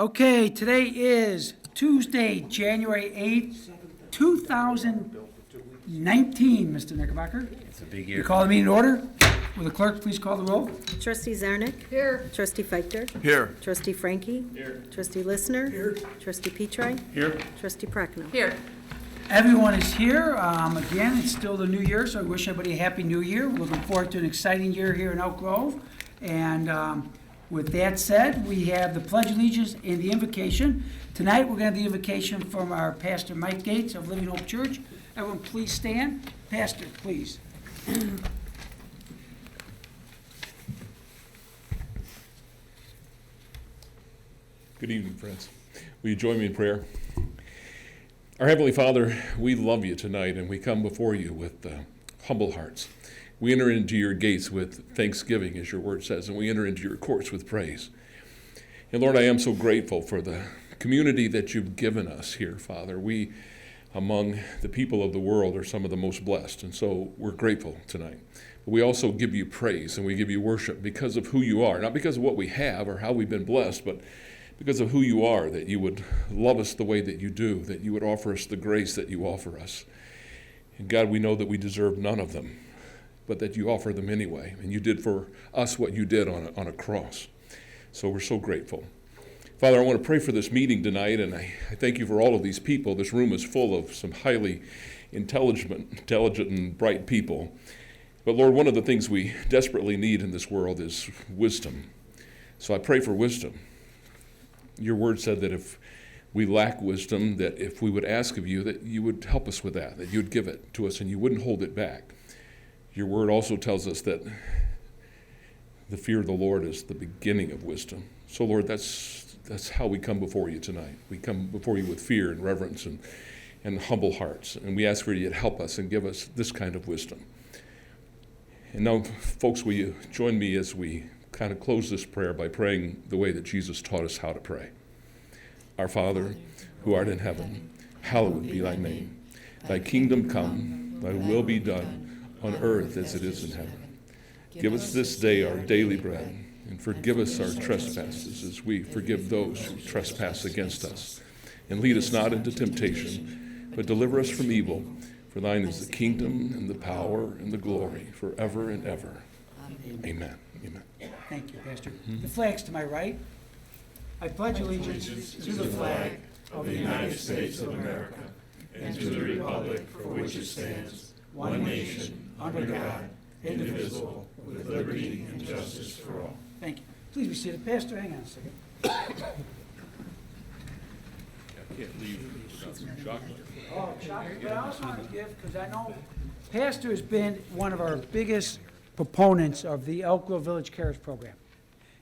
Okay, today is Tuesday, January 8th, 2019, Mr. Knickerbocker. It's a big We year. call the meeting to order. Will the clerk please call the roll? Trustee Zarnik? Here. Trustee Feichter? Here. Trustee Frankie? Here. Trustee Listener? Here. Trustee Petri? Here. Trustee Prochnow? Here. Everyone is here. Again, it's still the new year, so I wish everybody a happy new year. We're looking forward to an exciting year here in Elk Grove. And with that said, we have the Pledge of Allegiance and the invocation. Tonight, we're going to have the invocation from our Pastor Mike Gates of Living Hope Church. Everyone, please stand. Pastor, please. Good evening, friends. Will you join me in prayer? Our Heavenly Father, we love you tonight, and we come before you with humble hearts. We enter into your gates with thanksgiving, as your word says, and we enter into your courts with praise. And Lord, I am so grateful for the community that you've given us here, Father. We, among the people of the world, are some of the most blessed, and so we're grateful tonight. But we also give you praise and we give you worship because of who you are, not because of what we have or how we've been blessed, but because of who you are, that you would love us the way that you do, that you would offer us the grace that you offer us. And God, we know that we deserve none of them, but that you offer them anyway. And you did for us what you did on a cross. So we're so grateful. Father, I want to pray for this meeting tonight, and I thank you for all of these people. This room is full of some highly intelligent and bright people. But Lord, one of the things we desperately need in this world is wisdom. So I pray for wisdom. Your word said that if we lack wisdom, that if we would ask of you, that you would help us with that you would give it to us and you wouldn't hold it back. Your word also tells us that the fear of the Lord is the beginning of wisdom. So Lord, that's how we come before you tonight. We come before you with fear and reverence and humble hearts. And we ask for you to help us and give us this kind of wisdom. And now, folks, will you join me as we kind of close this prayer by praying the way that Jesus taught us how to pray. Our Father, who art in heaven, hallowed be thy name. Thy kingdom come, thy will be done on earth as it is in heaven. Give us this day our daily bread, and forgive us our trespasses as we forgive those who trespass against us. And lead us not into temptation, but deliver us from evil. For thine is the kingdom and the power and the glory forever and ever. Amen. Amen. Thank you, Pastor. The flag's to my right. I pledge allegiance to the flag of the United States of America and to the republic for which it stands, one nation, under God, indivisible, with liberty and justice for all. Thank you. Please be seated. Pastor, hang on a second. I can't leave without some chocolate. Oh, chocolate. But I also want to give, because I know Pastor has been one of our biggest proponents of the Elk Grove Village Cares program.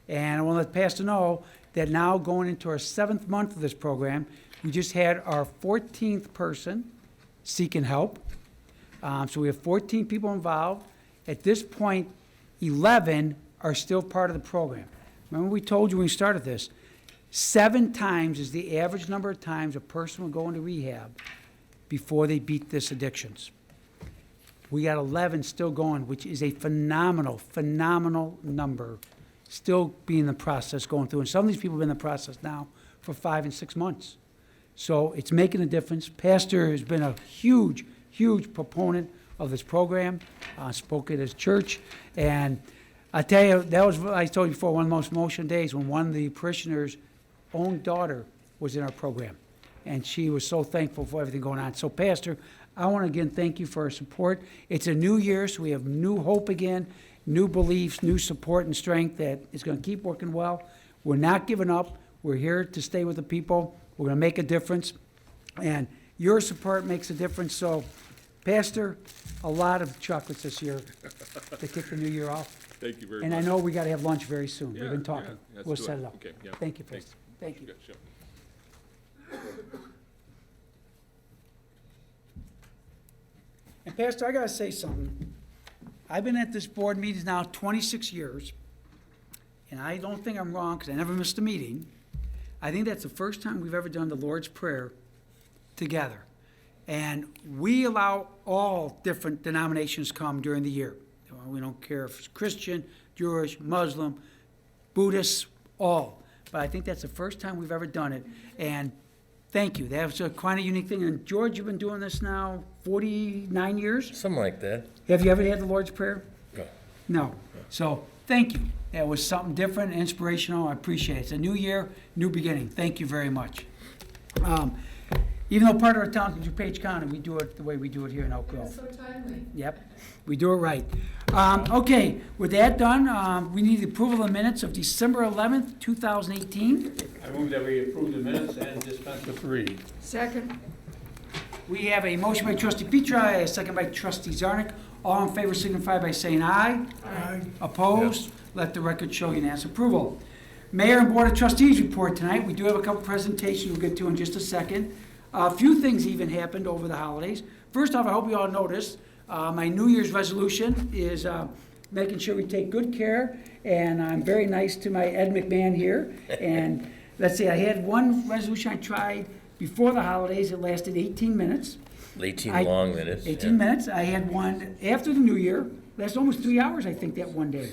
And I want to let Pastor know that now going into our 7th month of this program, we just had our 14th person seeking help. So we have 14 people involved. At this point, 11 are still part of the program. Remember we told you when we started this, 7 times is the average number of times a person will go into rehab before they beat this addictions. We got 11 still going, which is a phenomenal number, still being in the process going through. And some of these people have been in the process now for 5 and 6 months. So it's making a difference. Pastor has been a huge proponent of this program, spoke at his church. And I tell you, that was, I told you before, one of the most emotional days when one of the parishioners' own daughter was in our program. And she was so thankful for everything going on. So, Pastor, I want to again thank you for our support. It's a new year, so we have new hope again, new beliefs, new support and strength that is going to keep working well. We're not giving up. We're here to stay with the people. We're going to make a difference. And your support makes a difference. So, Pastor, a lot of chocolates this year to kick the new year off. Thank you very And much. I know we got to have lunch very soon. We've Yeah, been talking. yeah, let's We'll do set it. it up. Okay, yeah. Thank you, Pastor. Thanks. Thank you. Yeah, sure. And Pastor, I got to say something. I've been at this board meetings now 26 years, and I don't think I'm wrong because I never missed a meeting. I think that's the first time we've ever done the Lord's Prayer together. And we allow all different denominations come during the year. We don't care if it's Christian, Jewish, Muslim, Buddhists, all. but I think that's the first time we've ever done it. And thank you. That was a kind of unique thing. And George, you've been doing this now 49 years? Something like that. Have you ever had the Lord's Prayer? No. No. So, thank you. That was something different, inspirational. I appreciate it. It's a new year, new beginning. Thank you very much. Even though part of our town is DuPage County, we do it the way we do it here in Elk Grove. So timely. Yep, we do it right. Okay, with that done, we need the approval of the minutes of December 11th, 2018. I move that we approve the minutes and dispense with reading. Second. We have a motion by trustee Petri, a second by trustee Zarnik. All in favor signify by saying aye. Aye. Opposed? Let the record show unanimous approval. Mayor and Board of Trustees report tonight. We do have a couple presentations we'll get to in just a second. A few things even happened over the holidays. First off, I hope you all noticed, my New Year's resolution is making sure we take good care, and I'm very nice to my Ed McMahon here. And let's see, I had one resolution I tried before the holidays. It lasted 18 minutes. 18 I- long minutes. 18 minutes. I had one after the New Year. Lasted almost 3 hours, I think, that one day.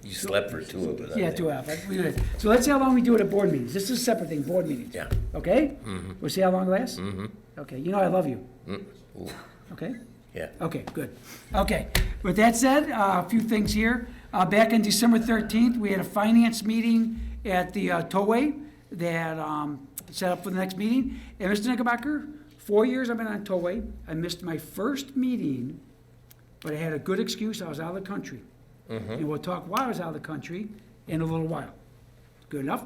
You slept for 2 of it. I Yeah, think. 2 hours. We did. So let's see how long we do it at board meetings. This is a separate thing, board meetings. Yeah. Okay? We'll see how long it lasts? Mm-hmm. Okay, you know I love you. Ooh, Okay? yeah. Okay, good. Okay, with that said, a few things here. Back on December 13th, we had a finance meeting at the Tollway that set up for the next meeting. And Mr. Knickerbocker, 4 years I've been on Tollway. I missed my first meeting, but I had a good excuse. I was out of the country. And we'll talk why I was out of the country in a little while. Good enough.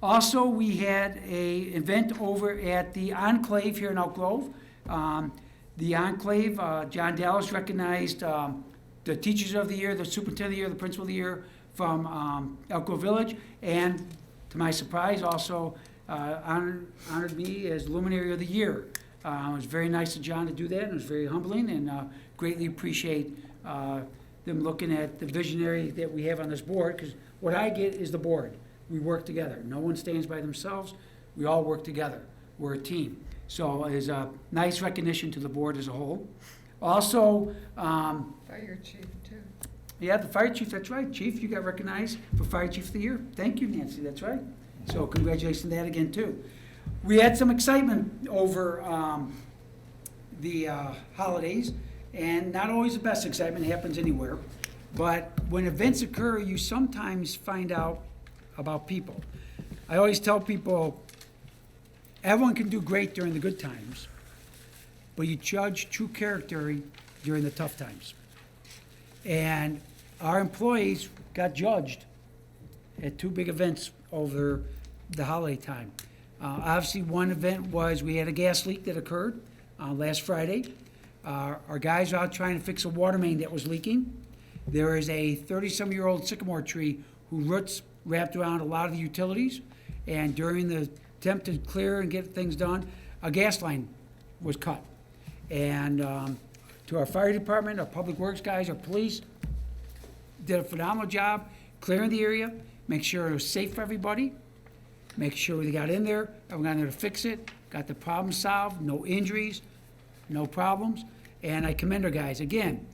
Also, we had a event over at the Enclave here in Elk Grove. The Enclave, John Dallas recognized the Teachers of the Year, the Superintendent of the Year, the Principal of the Year from Elk Grove Village, and to my surprise, also honored me as Luminary of the Year. It was very nice of John to do that, and it was very humbling, and greatly appreciate them looking at the visionary that we have on this board, because what I get is the board. We work together. No one stands by themselves. We all work together. We're a team. So it's a nice recognition to the board as a whole. Also, Fire chief, too. yeah, the fire chief, that's right. Chief, you got recognized for Fire Chief of the Year. Thank you, Nancy, that's right. So congratulations on that again, too. We had some excitement over the holidays, and not always the best excitement happens anywhere. But when events occur, you sometimes find out about people. I always tell people, everyone can do great during the good times, but you judge true character during the tough times. And our employees got judged at 2 big events over the holiday time. Obviously, one event was we had a gas leak that occurred last Friday. Our guys are out trying to fix a water main that was leaking. There is a 30-some-year-old sycamore tree whose roots wrapped around a lot of the utilities, and during the attempt to clear and get things done, a gas line was cut. And to our fire department, our public works guys, our police, did a phenomenal job clearing the area, make sure it was safe for everybody, make sure they got in there, everyone got in there to fix it, got the problem solved, no injuries, no problems. And I commend our guys. Again,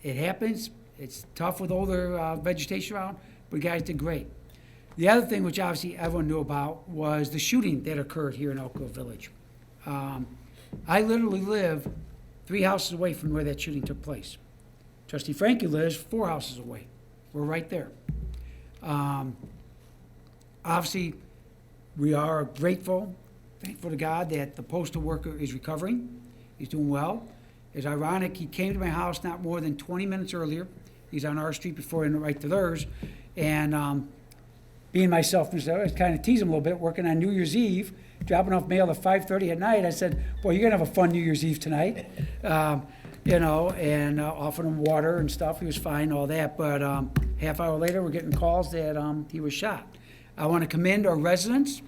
it happens. It's tough with older vegetation around, but you guys did great. The other thing, which obviously everyone knew about, was the shooting that occurred here in Elk Grove Village. I literally live 3 houses away from where that shooting took place. Trustee Frankie lives 4 houses away. We're right there. Obviously, we are grateful, thankful to God that the postal worker is recovering. He's doing well. It's ironic, he came to my house not more than 20 minutes earlier. He's on our street before he went right to theirs. And being myself, I was kind of teasing him a little bit, working on New Year's Eve, dropping off mail at 5:30 at night. I said, "Boy, you're going to have a fun New Year's Eve tonight." And offered him water and stuff. He was fine, all that. But half hour later, we're getting calls that he was shot. I want to commend our residents,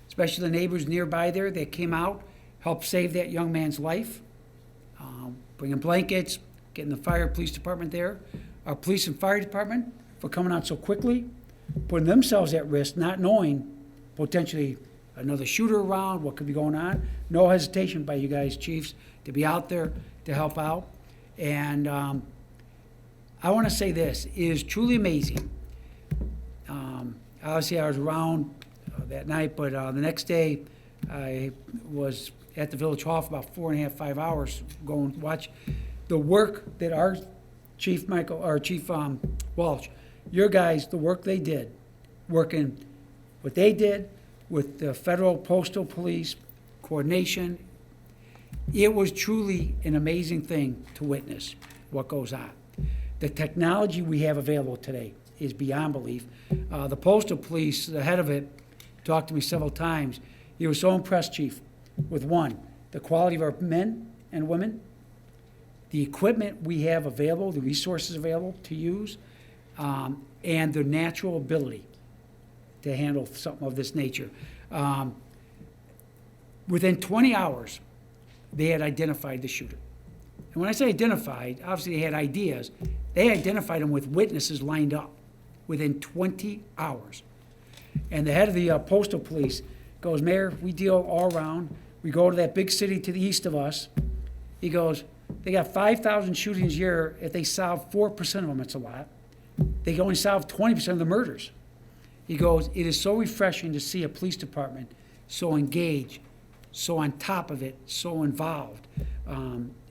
especially the neighbors nearby there that came out, helped save that young man's life, bringing blankets, getting the fire police department there. Our police and fire department for coming out so quickly, putting themselves at risk, not knowing potentially another shooter around, what could be going on. No hesitation by you guys, chiefs, to be out there to help out. And I want to say this, it is truly amazing. Obviously, I was around that night, but the next day, I was at the Village Hall for about 4.5, 5 hours, going to watch the work that our Chief Walsh, your guys, the work they did, working what they did with the Federal Postal Police, coordination. It was truly an amazing thing to witness what goes on. The technology we have available today is beyond belief. The Postal Police, the head of it, talked to me several times. He was so impressed, Chief, with one, the quality of our men and women, the equipment we have available, the resources available to use, and their natural ability to handle something of this nature. Within 20 hours, they had identified the shooter. And when I say identified, obviously they had ideas. They identified him with witnesses lined up within 20 hours. And the head of the Postal Police goes, Mayor, we deal all around. We go to that big city to the east of us. He goes, they got 5,000 shootings a year. If they solve 4% of them, it's a lot. They can only solve 20% of the murders. He goes, it is so refreshing to see a police department so engaged, so on top of it, so involved.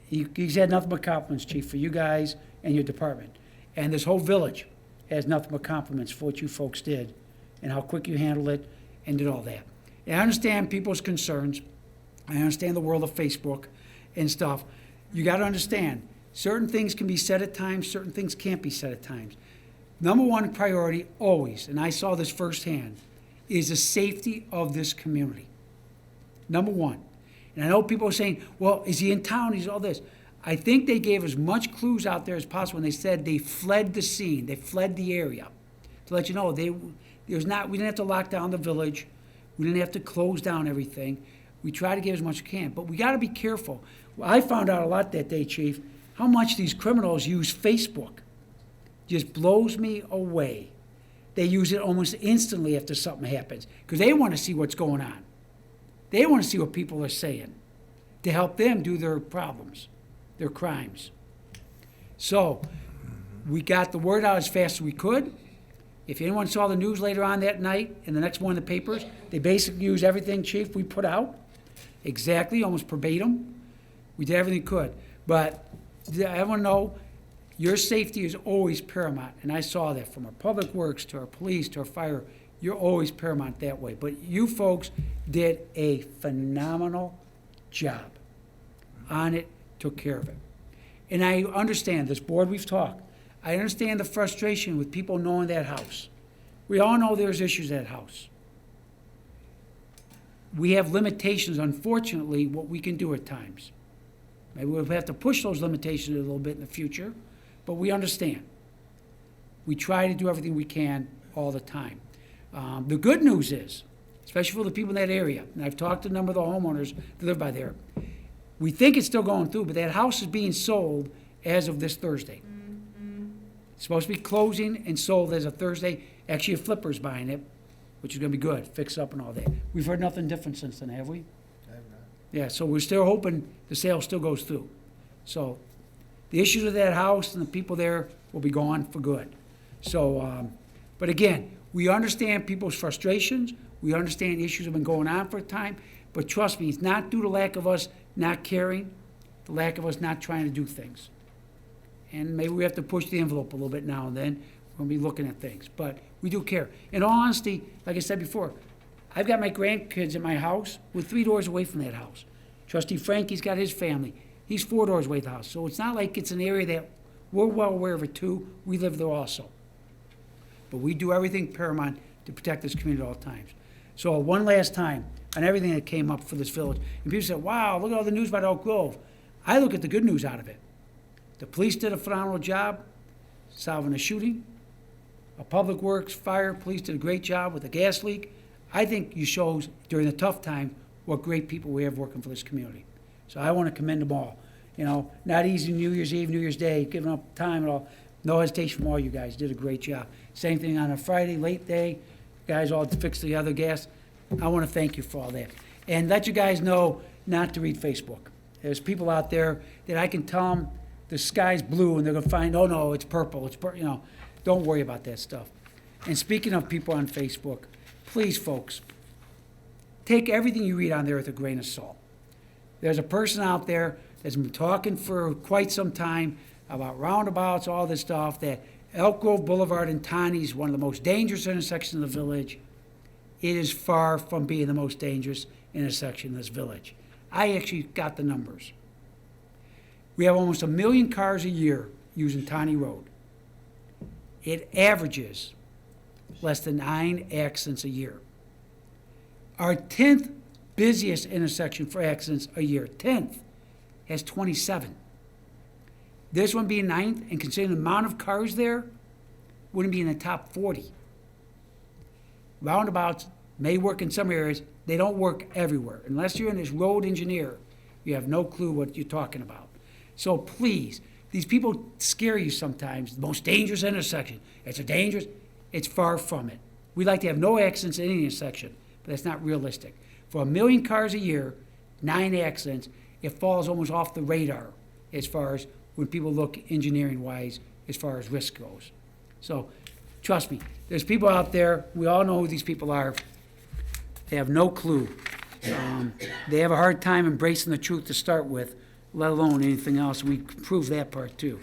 He's had nothing but compliments, Chief, for you guys and your department. And this whole village has nothing but compliments for what you folks did and how quick you handled it and did all that. And I understand people's concerns. I understand the world of Facebook and stuff. You got to understand, certain things can be said at times, certain things can't be said at times. Number one priority always, and I saw this firsthand, is the safety of this community. Number one. And I know people are saying, well, is he in town? He's all this. I think they gave as much clues out there as possible when they said they fled the scene, they fled the area. To let you know, we didn't have to lock down the village. We didn't have to close down everything. We try to give as much as we can, but we got to be careful. I found out a lot that day, Chief, how much these criminals use Facebook. Just blows me away. They use it almost instantly after something happens because they want to see what's going on. They want to see what people are saying to help them do their problems, their crimes. So we got the word out as fast as we could. If anyone saw the news later on that night and the next morning in the papers, they basically used everything, Chief, we put out. Exactly, almost verbatim. We did everything we could. But everyone know your safety is always paramount. And I saw that from our public works to our police to our fire. You're always paramount that way. But you folks did a phenomenal job on it, took care of it. And I understand, this board we've talked, I understand the frustration with people knowing that house. We all know there's issues at that house. We have limitations, unfortunately, what we can do at times. Maybe we'll have to push those limitations a little bit in the future, but we understand. We try to do everything we can all the time. The good news is, especially for the people in that area, and I've talked to a number of the homeowners that live by there, we think it's still going through, but that house is being sold as of this Thursday. It's supposed to be closing and sold as of Thursday. Actually, a flipper's buying it, which is going to be good, fix up and all that. We've heard nothing different since then, have we? I have not. Yeah, so we're still hoping the sale still goes through. So the issues with that house and the people there will be gone for good. So, but again, we understand people's frustrations. We understand issues have been going on for a time. But trust me, it's not due to lack of us not caring, the lack of us not trying to do things. And maybe we have to push the envelope a little bit now and then. We'll be looking at things. But we do care. In all honesty, like I said before, I've got my grandkids at my house. We're 3 doors away from that house. Trustee Frankie's got his family. He's 4 doors away from the house. So it's not like it's an area that we're well aware of it too. We live there also. But we do everything paramount to protect this community at all times. So one last time on everything that came up for this village. And people said, wow, look at all the news about Elk Grove. I look at the good news out of it. The police did a phenomenal job solving a shooting. A public works, fire, police did a great job with the gas leak. I think you shows during the tough time what great people we have working for this community. So I want to commend them all. You know, not easy New Year's Eve, New Year's Day, giving up time at all. No hesitation from all you guys. Did a great job. Same thing on a Friday, late day. Guys all fixed the other gas. I want to thank you for all that. And let you guys know not to read Facebook. There's people out there that I can tell them the sky's blue and they're going to find, oh no, it's purple. It's you know, don't worry about that stuff. And speaking of people on Facebook, please, folks, take everything you read on there with a grain of salt. There's a person out there that's been talking for quite some time about roundabouts, all this stuff, that Elk Grove Boulevard in Taney is one of the most dangerous intersections of the village. It is far from being the most dangerous intersection in this village. I actually got the numbers. We have almost 1 million cars a year using Taney Road. It averages less than 9 accidents a year. Our 10th busiest intersection for accidents a year, 10th, has 27. This one being 9th, and considering the amount of cars there, wouldn't be in the top 40. Roundabouts may work in some areas, they don't work everywhere. Unless you're in this road engineer, you have no clue what you're talking about. So please, these people scare you sometimes. The most dangerous intersection. It's a dangerous, it's far from it. We'd like to have no accidents in any intersection, but that's not realistic. For 1 million cars a year, 9 accidents, it falls almost off the radar as far as when people look engineering-wise as far as risk goes. So, trust me, there's people out there, we all know who these people are. They have no clue. They have a hard time embracing the truth to start with, let alone anything else. We prove that part too.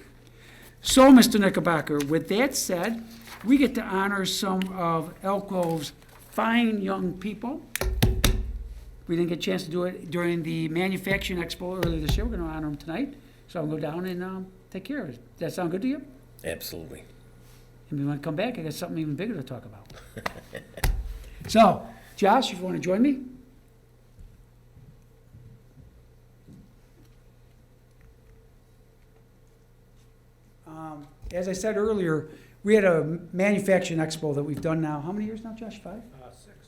So, Mr. Knickerbocker, with that said, we get to honor some of Elk Grove's fine young people. We didn't get a chance to do it during the Manufacturing Expo earlier this year. We're going to honor them tonight. So I'll go down and take care of it. Does that sound good to you? Absolutely. And we want to come back, I got something even bigger to talk about. So, Josh, if you want to join me? As I said earlier, we had a manufacturing expo that we've done now. How many years now, Josh? 5?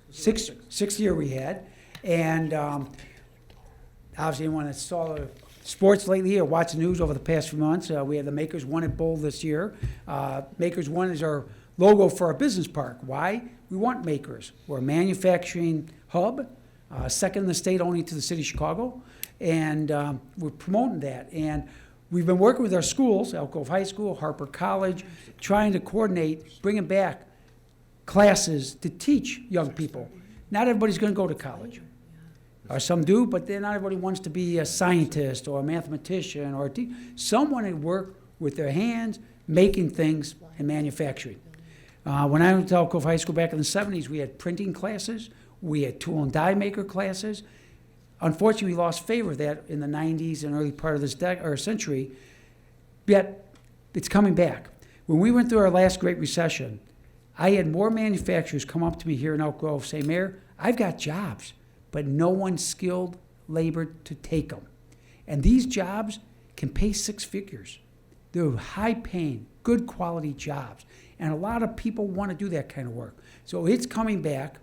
6. Sixth year we had. And obviously, anyone that saw the sports lately or watched the news over the past few months, we had the Makers One at Bowl this year. Makers One is our logo for our business park. Why? We want makers. We're a manufacturing hub, second in the state only to the city of Chicago, and we're promoting that. And we've been working with our schools, Elk Grove High School, Harper College, trying to coordinate, bringing back classes to teach young people. Not everybody's going to go to college. Or some do, but then not everybody wants to be a scientist or a mathematician or someone who work with their hands, making things and manufacturing. When I went to Elk Grove High School back in the 70s, we had printing classes, we had tool and die maker classes. Unfortunately, we lost favor of that in the 90s and early part of this century, yet it's coming back. When we went through our last Great Recession, I had more manufacturers come up to me here in Elk Grove say, Mayor, I've got jobs, but no one skilled labor to take them. And these jobs can pay 6 figures. They're high-paying, good quality jobs. And a lot of people want to do that kind of work. So it's coming back.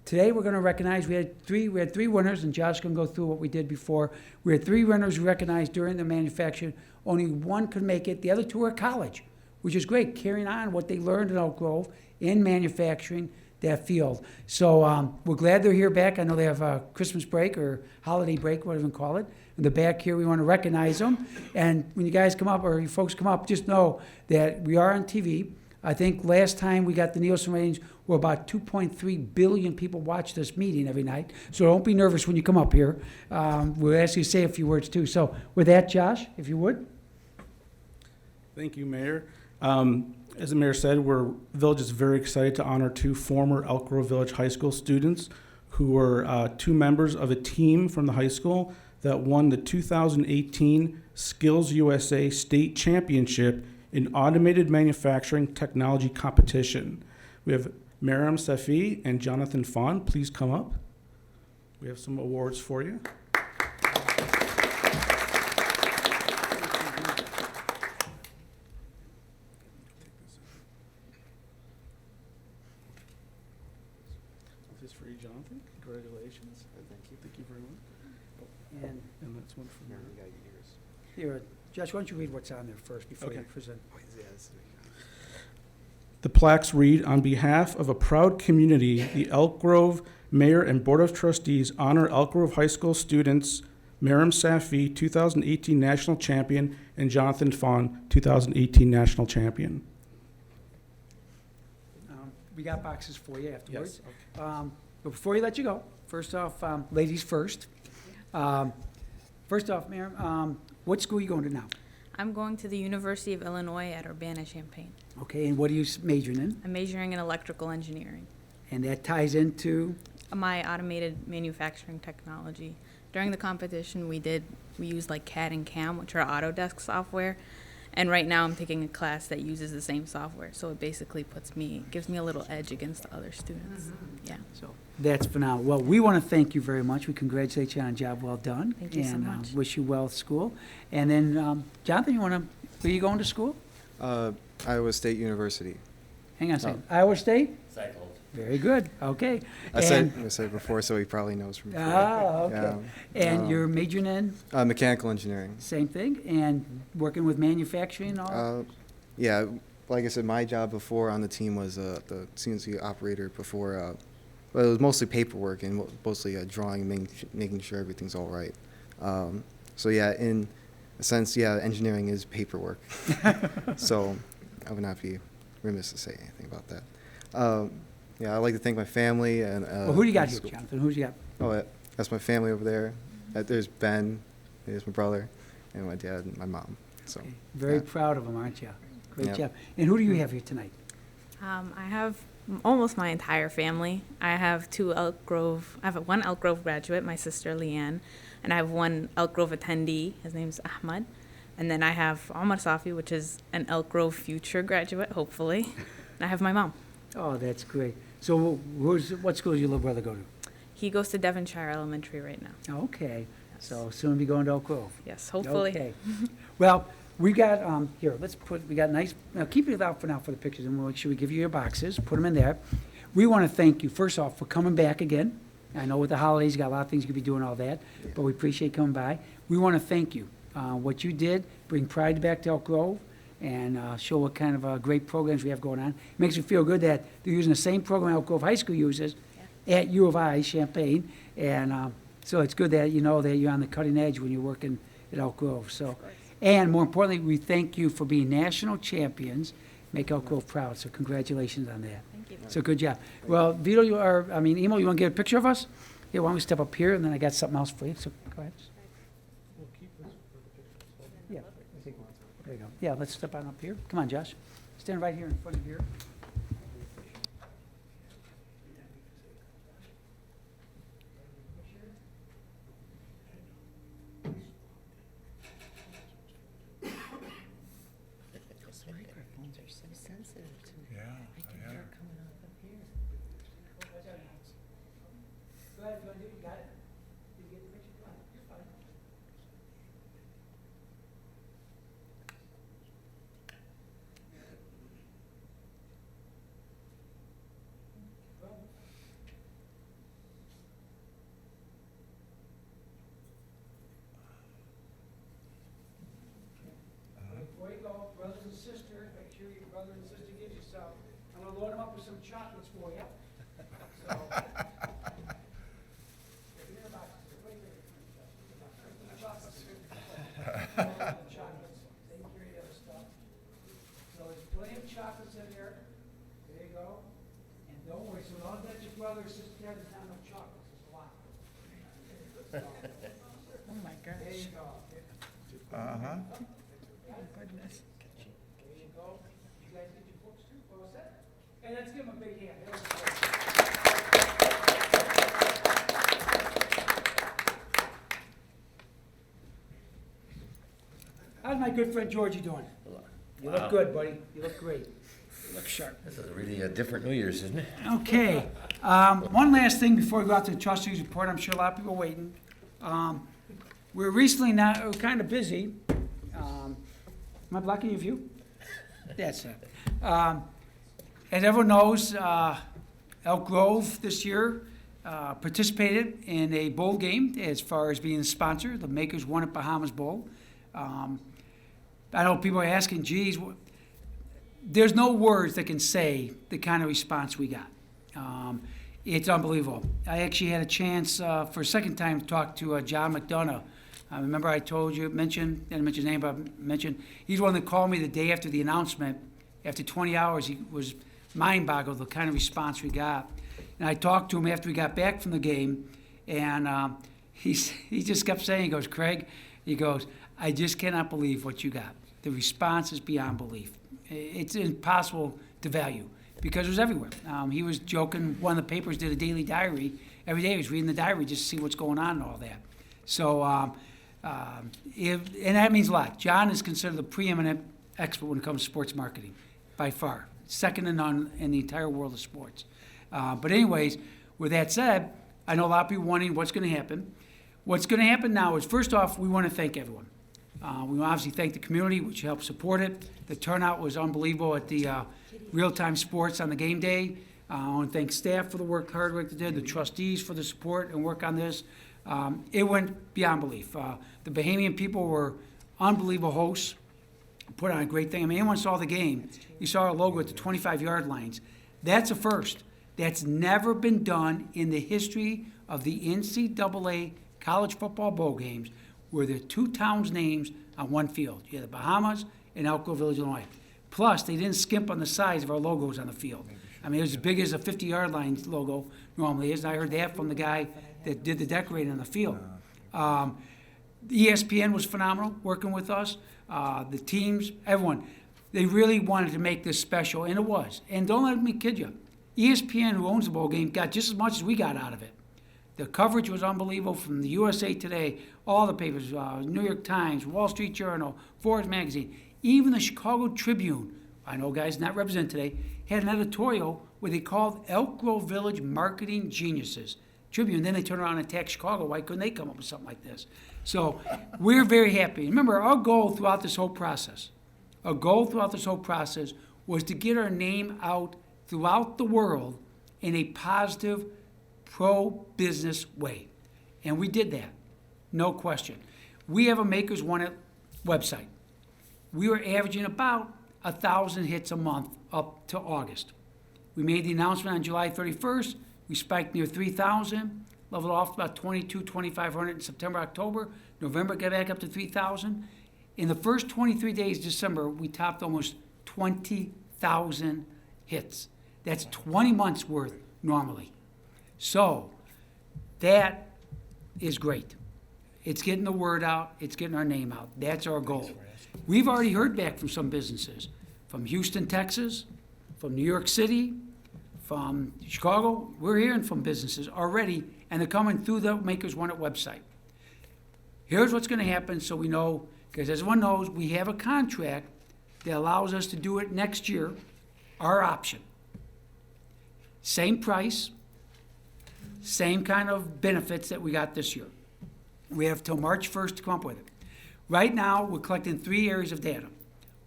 Today we're going to recognize, we had three winners, and Josh can go through what we did before. We had 3 winners recognized during the manufacturing. Only 1 could make it. The other 2 are at college, which is great, carrying on what they learned in Elk Grove in manufacturing, that field. So we're glad they're here back. I know they have a Christmas break or holiday break, whatever you call it. In the back here, we want to recognize them. And when you guys come up, or you folks come up, just know that we are on TV. I think last time we got the Nielsen ratings were about 2.3 billion people watch this meeting every night. So don't be nervous when you come up here. We'll ask you to say a few words too. So with that, Josh, if you would. Thank you, Mayor. As the mayor said, the village is very excited to honor 2 former Elk Grove Village High School students who were 2 members of a team from the high school that won the 2018 Skills USA State Championship in Automated Manufacturing Technology Competition. We have Miriam Safi and Jonathan Fawn. Please come up. We have some awards for you. This is for you, Jonathan. Congratulations. Thank you. Thank you very much. And that's one for Mary. Here, Josh, why don't you read what's on there first before you Okay. present? The plaques read, on behalf of a proud community, the Elk Grove Mayor and Board of Trustees honor Elk Grove High School students Miriam Safi, 2018 National Champion, and Jonathan Fawn, 2018 National Champion. we got boxes for you afterwards. But before you let you go, first off, ladies first. First off, Mayor, what school are you going to now? I'm going to the University of Illinois at Urbana-Champaign. Okay, and what are you majoring in? I'm majoring in electrical engineering. And that ties into, My automated manufacturing technology. During the competition, we used like CAD and CAM, which are Autodesk software. And right now I'm taking a class that uses the same software. So it basically gives me a little edge against the other students. Yeah. so that's phenomenal. Well, we want to thank you very much. We congratulate you on a job well done. Thank you so And much. wish you well at school. And then, Jonathan, where are you going to school? Iowa State University. Hang on a second. Iowa State? Cycle. Very good, okay. I said before, so he probably knows from before. Okay. And Um, you're majoring in, Mechanical engineering. same thing, and working with manufacturing and all? Yeah, like I said, my job before on the team was the CNC operator before. Well, it was mostly paperwork and mostly drawing and making sure everything's all right. So yeah, in a sense, yeah, engineering is paperwork. So I would not be remiss to say anything about that. Yeah, I'd like to thank my family and. Well, who do you got and here, school. Jonathan? Who do you got? Oh, that's my family over there. There's Ben, there's my brother, and my dad and my mom. So Very yeah. proud of them, aren't you? Great Yep. job. And who do you have here tonight? I have almost my entire family. I have one Elk Grove graduate, my sister Leanne, and I have one Elk Grove attendee. His name's Ahmad. And then I have Ahmad Safi, which is an Elk Grove future graduate, hopefully. And I have my mom. Oh, that's great. So what school does your little brother go to? He goes to Devonshire Elementary right now. Okay, so soon be going to Elk Grove. Yes, hopefully. Okay. Well, we got, we got nice, now keep it out for now for the pictures, and we'll make sure we give you your boxes, put them in there. We want to thank you, first off, for coming back again. I know with the holidays, you got a lot of things you could be doing, all that, but we appreciate coming by. We want to thank you. What you did, bring pride back to Elk Grove, and show what kind of great programs we have going on. It makes me feel good that they're using the same program Elk Grove High School uses at U of I, Champaign, and so it's good that you know that you're on the cutting edge when you're working at Elk Grove. So, and more importantly, we thank you for being national champions. Make Elk Grove proud. So congratulations on that. Thank you. So good job. Well, Vito, Emo, you want to get a picture of us? Yeah, why don't we step up here, and then I got something else for you. So go ahead. Yeah, there you go. Yeah, let's step on up here. Come on, Josh. Stand right here in front of here. Microphones are so sensitive to me. Yeah, I can hear it coming off of here. Go ahead, if you want to do it. You got it? Did you get the picture? Come on, you're fine. Before you go, brothers and sisters, make sure your brother and sister gives you some. I'm gonna load them up with some chocolates for you. So. Chocolates, take care of the other stuff. So there's plenty of chocolates in there. There you go. And don't worry, so long as your brother or sister has not enough chocolates, it's a lot. Oh, my There gosh. you go. Uh-huh. Goodness. There you go. You guys get your books too, all set? And let's give them a big hand. That was great. How's my good friend Georgie doing? You look Wow. good, buddy. You look great. You look sharp. This is really a different New Year's, isn't it? Okay. One last thing before we go out to the trustees report. I'm sure a lot of people are waiting. We're recently we're kind of busy. Am I blocking your view? That's it. As everyone knows, Elk Grove this year participated in a bowl game as far as being a sponsor. The Makers won at Bahamas Bowl. I know people are asking, geez, there's no words that can say the kind of response we got. It's unbelievable. I actually had a chance for a second time to talk to John McDonough. Remember I told you, didn't mention his name, but mentioned, he's the one that called me the day after the announcement. After 20 hours, he was mind-boggled, the kind of response we got. And I talked to him after we got back from the game, and he just kept saying, he goes, Craig, he goes, I just cannot believe what you got. The response is beyond belief. It's impossible to value because it was everywhere. He was joking. One of the papers did a daily diary. Every day he was reading the diary just to see what's going on and all that. So, and that means a lot. John is considered the preeminent expert when it comes to sports marketing, by far. Second to none in the entire world of sports. But anyways, with that said, I know a lot of people wondering what's going to happen. What's going to happen now is, first off, we want to thank everyone. We obviously thank the community, which helped support it. The turnout was unbelievable at the real-time sports on the game day. I want to thank staff for the hard work they did, the trustees for the support and work on this. It went beyond belief. The Bahamian people were unbelievable hosts, put on a great thing. I mean, anyone saw the game, you saw our logo at the 25-yard lines. That's a first. That's never been done in the history of the NCAA college football bowl games, where there are two towns' names on one field. You had the Bahamas and Elk Grove Village, Illinois. Plus, they didn't skimp on the size of our logos on the field. I mean, it was as big as a 50-yard line logo normally is. And I heard that from the guy that did the decorating on the field. ESPN was phenomenal working with us. The teams, everyone. They really wanted to make this special, and it was. And don't let me kid you. ESPN, who owns the bowl game, got just as much as we got out of it. The coverage was unbelievable from the USA Today, all the papers, New York Times, Wall Street Journal, Forbes Magazine, even the Chicago Tribune, I know guys not represented today, had an editorial where they called Elk Grove Village marketing geniuses. Tribune, then they turned around and attacked Chicago. Why couldn't they come up with something like this? So we're very happy. Remember, our goal throughout this whole process, was to get our name out throughout the world in a positive, pro-business way. And we did that, no question. We have a Makers Want It website. We were averaging about 1,000 hits a month up to August. We made the announcement on July 31st. We spiked near 3,000, leveled off about 2,500 in September, October. November got back up to 3,000. In the first 23 days of December, we topped almost 20,000 hits. That's 20 months worth normally. So that is great. It's getting the word out. It's getting our name out. That's our goal. We've already heard back from some businesses, from Houston, Texas, from New York City, from Chicago. We're hearing from businesses already, and they're coming through the Makers Want It website. Here's what's going to happen so we know, because as everyone knows, we have a contract that allows us to do it next year, our option. Same price, same kind of benefits that we got this year. We have till March 1st to come up with it. Right now, we're collecting 3 areas of data.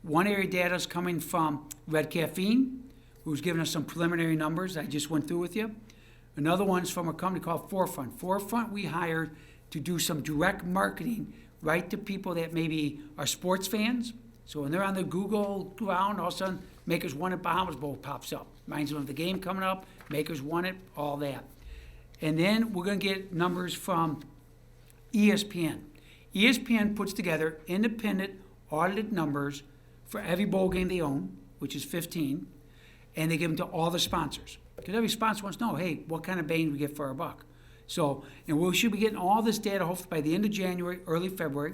One area of data is coming from Red Caffeine, who's given us some preliminary numbers I just went through with you. Another one's from a company called Forefront. Forefront we hired to do some direct marketing right to people that maybe are sports fans. So when they're on the Google ground, all of a sudden, Makers Want It Bahamas Bowl pops up. Reminds them of the game coming up, Makers Want It, all that. And then we're going to get numbers from ESPN. ESPN puts together independent audited numbers for every bowl game they own, which is 15, and they give them to all the sponsors. Because every sponsor wants to know, hey, what kind of bang do we get for our buck? So, and we should be getting all this data hopefully by the end of January, early February.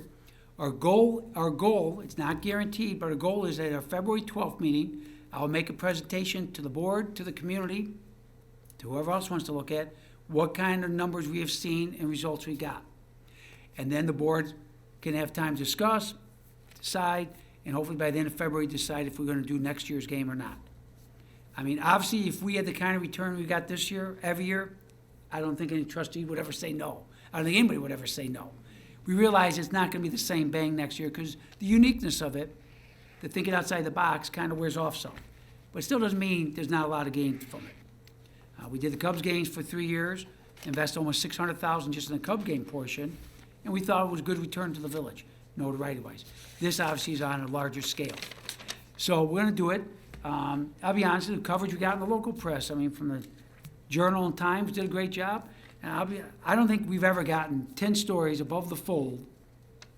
Our goal, it's not guaranteed, but our goal is at our February 12th meeting, I'll make a presentation to the board, to the community, to whoever else wants to look at, what kind of numbers we have seen and results we got. And then the board can have time to discuss, decide, and hopefully by the end of February decide if we're going to do next year's game or not. I mean, obviously, if we had the kind of return we got this year, every year, I don't think any trustee would ever say no. I don't think anybody would ever say no. We realize it's not going to be the same bang next year because the uniqueness of it, the thinking outside the box, kind of wears off some. But it still doesn't mean there's not a lot of gains from it. We did the Cubs games for 3 years, invested almost $600,000 just in the Cub game portion, and we thought it was a good return to the village, notoriety-wise. This obviously is on a larger scale. So we're going to do it. I'll be honest, the coverage we got in the local press, I mean, from the Journal and Times did a great job. And I don't think we've ever gotten 10 stories above the fold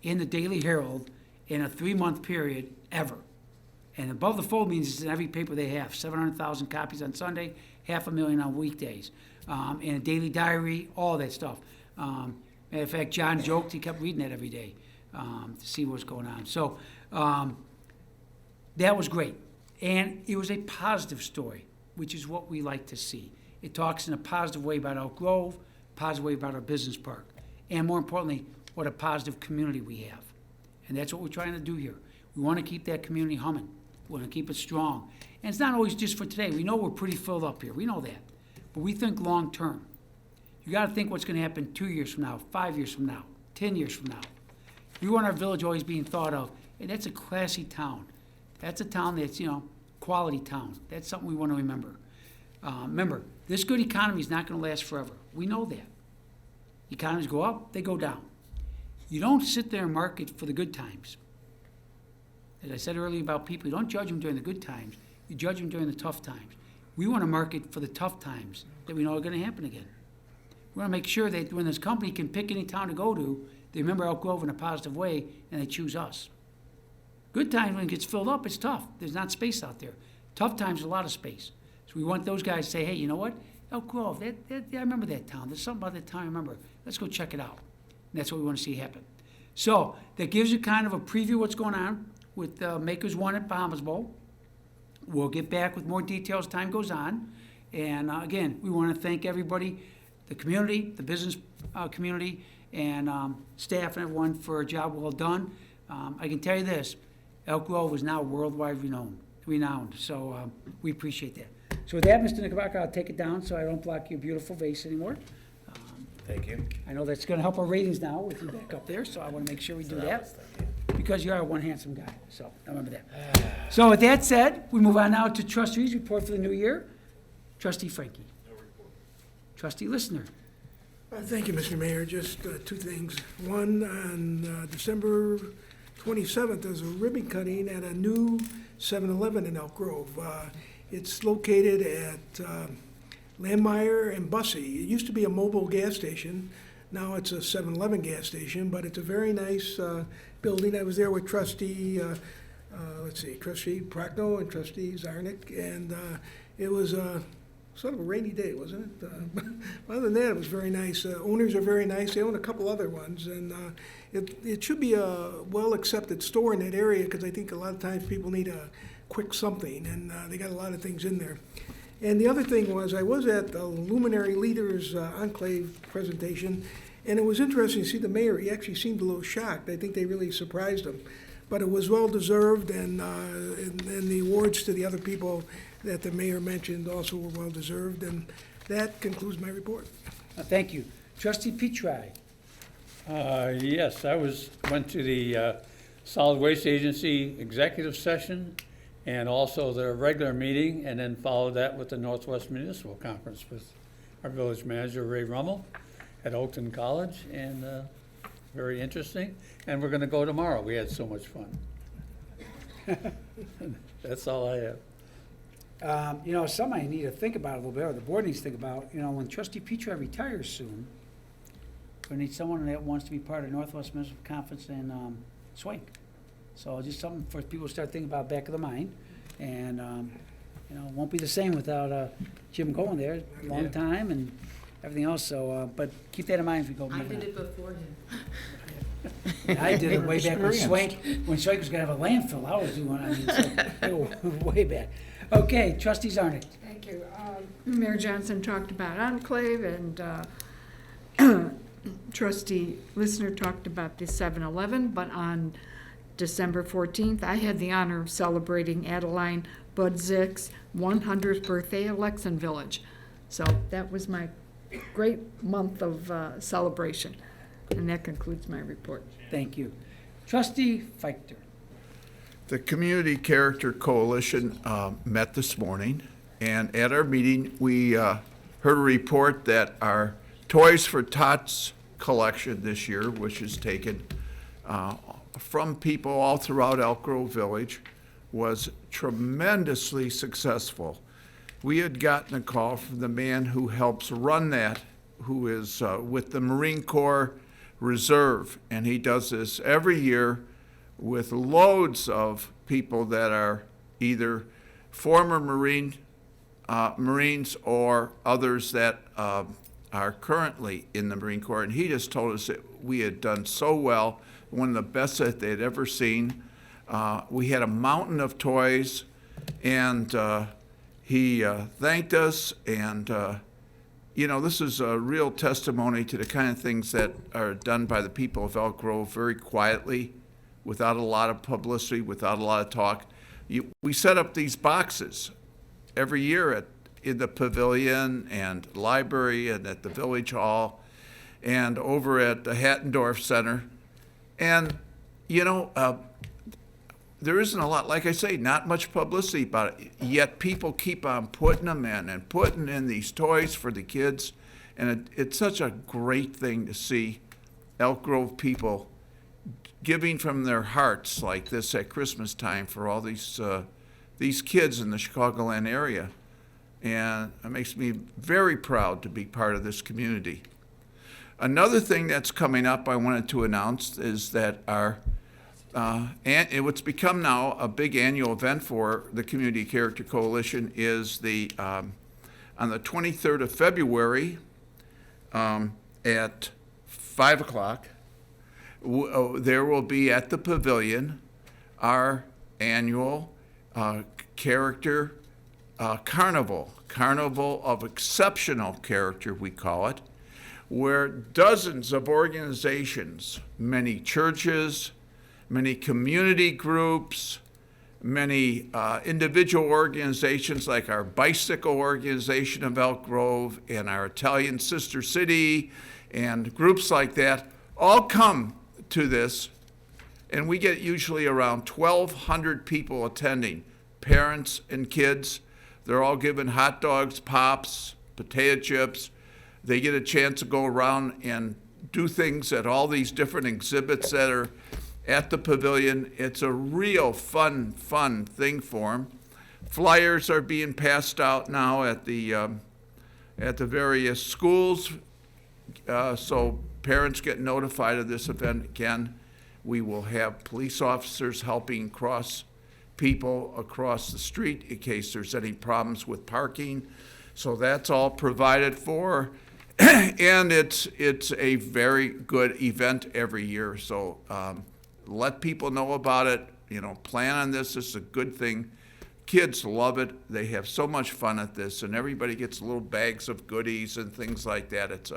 in the Daily Herald in a 3-month period, ever. And above the fold means it's in every paper they have, 700,000 copies on Sunday, 500,000 on weekdays, and a daily diary, all that stuff. Matter of fact, John joked, he kept reading that every day to see what's going on. So that was great. And it was a positive story, which is what we like to see. It talks in a positive way about Elk Grove, positive way about our business park, and more importantly, what a positive community we have. And that's what we're trying to do here. We want to keep that community humming. We want to keep it strong. And it's not always just for today. We know we're pretty filled up here. We know that. But we think long term. You got to think what's going to happen 2 years from now, 5 years from now, 10 years from now. We want our village always being thought of, and that's a classy town. That's a town that's, quality town. That's something we want to remember. Remember, this good economy is not going to last forever. We know that. Economies go up, they go down. You don't sit there and market for the good times. As I said earlier about people, you don't judge them during the good times. You judge them during the tough times. We want to market for the tough times that we know are going to happen again. We want to make sure that when this company can pick any town to go to, they remember Elk Grove in a positive way and they choose us. Good times, when it gets filled up, it's tough. There's not space out there. Tough times, a lot of space. So we want those guys to say, hey, you know what? Elk Grove, I remember that town. There's something about that town I remember. Let's go check it out. And that's what we want to see happen. So that gives you kind of a preview of what's going on with Makers One at Bahamas Bowl. We'll get back with more details as time goes on. And again, we want to thank everybody, the community, the business community, and staff and everyone for a job well done. I can tell you this, Elk Grove is now worldwide renowned. So we appreciate that. So with that, Mr. Knickerbocker, I'll take it down so I don't block your beautiful vase anymore. Thank you. I know that's going to help our ratings now with you back up there, so I want to make sure we do that. Because you are one handsome guy, so I remember that. So with that said, we move on now to trustees' report for the new year. Trustee Frankie. No report. Trustee Listener. Thank you, Mr. Mayor. Just two things. One, on December 27th, there's a ribbon cutting at a new 7-Eleven in Elk Grove. It's located at Landmeyer and Bussey. It used to be a mobile gas station. Now it's a 7-Eleven gas station, but it's a very nice building. I was there with Trustee Prochnow and Trustee Zarnik, and it was sort of a rainy day, wasn't it? Other than that, it was very nice. Owners are very nice. They own a couple other ones, and it should be a well-accepted store in that area, because I think a lot of times people need a quick something, and they got a lot of things in there. And the other thing was, I was at the Luminary Leaders Enclave presentation, and it was interesting to see the mayor. He actually seemed a little shocked. I think they really surprised him. But it was well-deserved, and the awards to the other people that the mayor mentioned also were well-deserved. And that concludes my report. Thank you. Trustee Petri. Yes, I went to the Solid Waste Agency executive session and also their regular meeting, and then followed that with the Northwest Municipal Conference with our village manager, Ray Rummel, at Oakton College, and very interesting. And we're gonna go tomorrow. We had so much fun. That's all I have. Something I need to think about a little bit, or the board needs to think about, when Trustee Petri retires soon, we need someone that wants to be part of Northwest Municipal Conference in Swank. So just something for people to start thinking about back of the mind. And, it won't be the same without Jim going there, long time and everything else. So, but keep that in mind as we go. I did it before him. I did it way back when Swank was gonna have a landfill. I was doing, way back. Okay, Trustee Zarnik. Thank you. Mayor Johnson talked about Enclave, and Trustee Listener talked about the 7-Eleven, but on December 14th, I had the honor of celebrating Adeline Budzick's 100th birthday at Lexington Village. So that was my great month of celebration. And that concludes my report. Thank you. Trustee Feichter. The Community Character Coalition met this morning, and at our meeting, we heard a report that our Toys for Tots collection this year, which is taken from people all throughout Elk Grove Village, was tremendously successful. We had gotten a call from the man who helps run that, who is with the Marine Corps Reserve, and he does this every year with loads of people that are either former Marines or others that are currently in the Marine Corps. And he just told us that we had done so well, one of the best that they'd ever seen. We had a mountain of toys, and he thanked us. And, this is a real testimony to the kind of things that are done by the people of Elk Grove very quietly, without a lot of publicity, without a lot of talk. We set up these boxes every year in the pavilion and library and at the village hall and over at the Hattendorf Center. And, there isn't a lot, like I say, not much publicity about it, yet people keep on putting them in and putting in these toys for the kids. And it's such a great thing to see Elk Grove people giving from their hearts like this at Christmas time for all these kids in the Chicagoland area. And it makes me very proud to be part of this community. Another thing that's coming up I wanted to announce is that what's become now a big annual event for the Community Character Coalition is on the 23rd of February at 5 o'clock, there will be at the pavilion our annual character carnival of exceptional character, we call it, where dozens of organizations, many churches, many community groups, many individual organizations like our bicycle organization of Elk Grove and our Italian Sister City and groups like that all come to this, and we get usually around 1,200 people attending, parents and kids. They're all given hot dogs, pops, potato chips. They get a chance to go around and do things at all these different exhibits that are at the pavilion. It's a real fun thing for them. Flyers are being passed out now at the various schools, so parents get notified of this event again. We will have police officers helping people across the street in case there's any problems with parking. So that's all provided for. And it's a very good event every year. So let people know about it. Plan on this. This is a good thing. Kids love it. They have so much fun at this, and everybody gets little bags of goodies and things like that. It's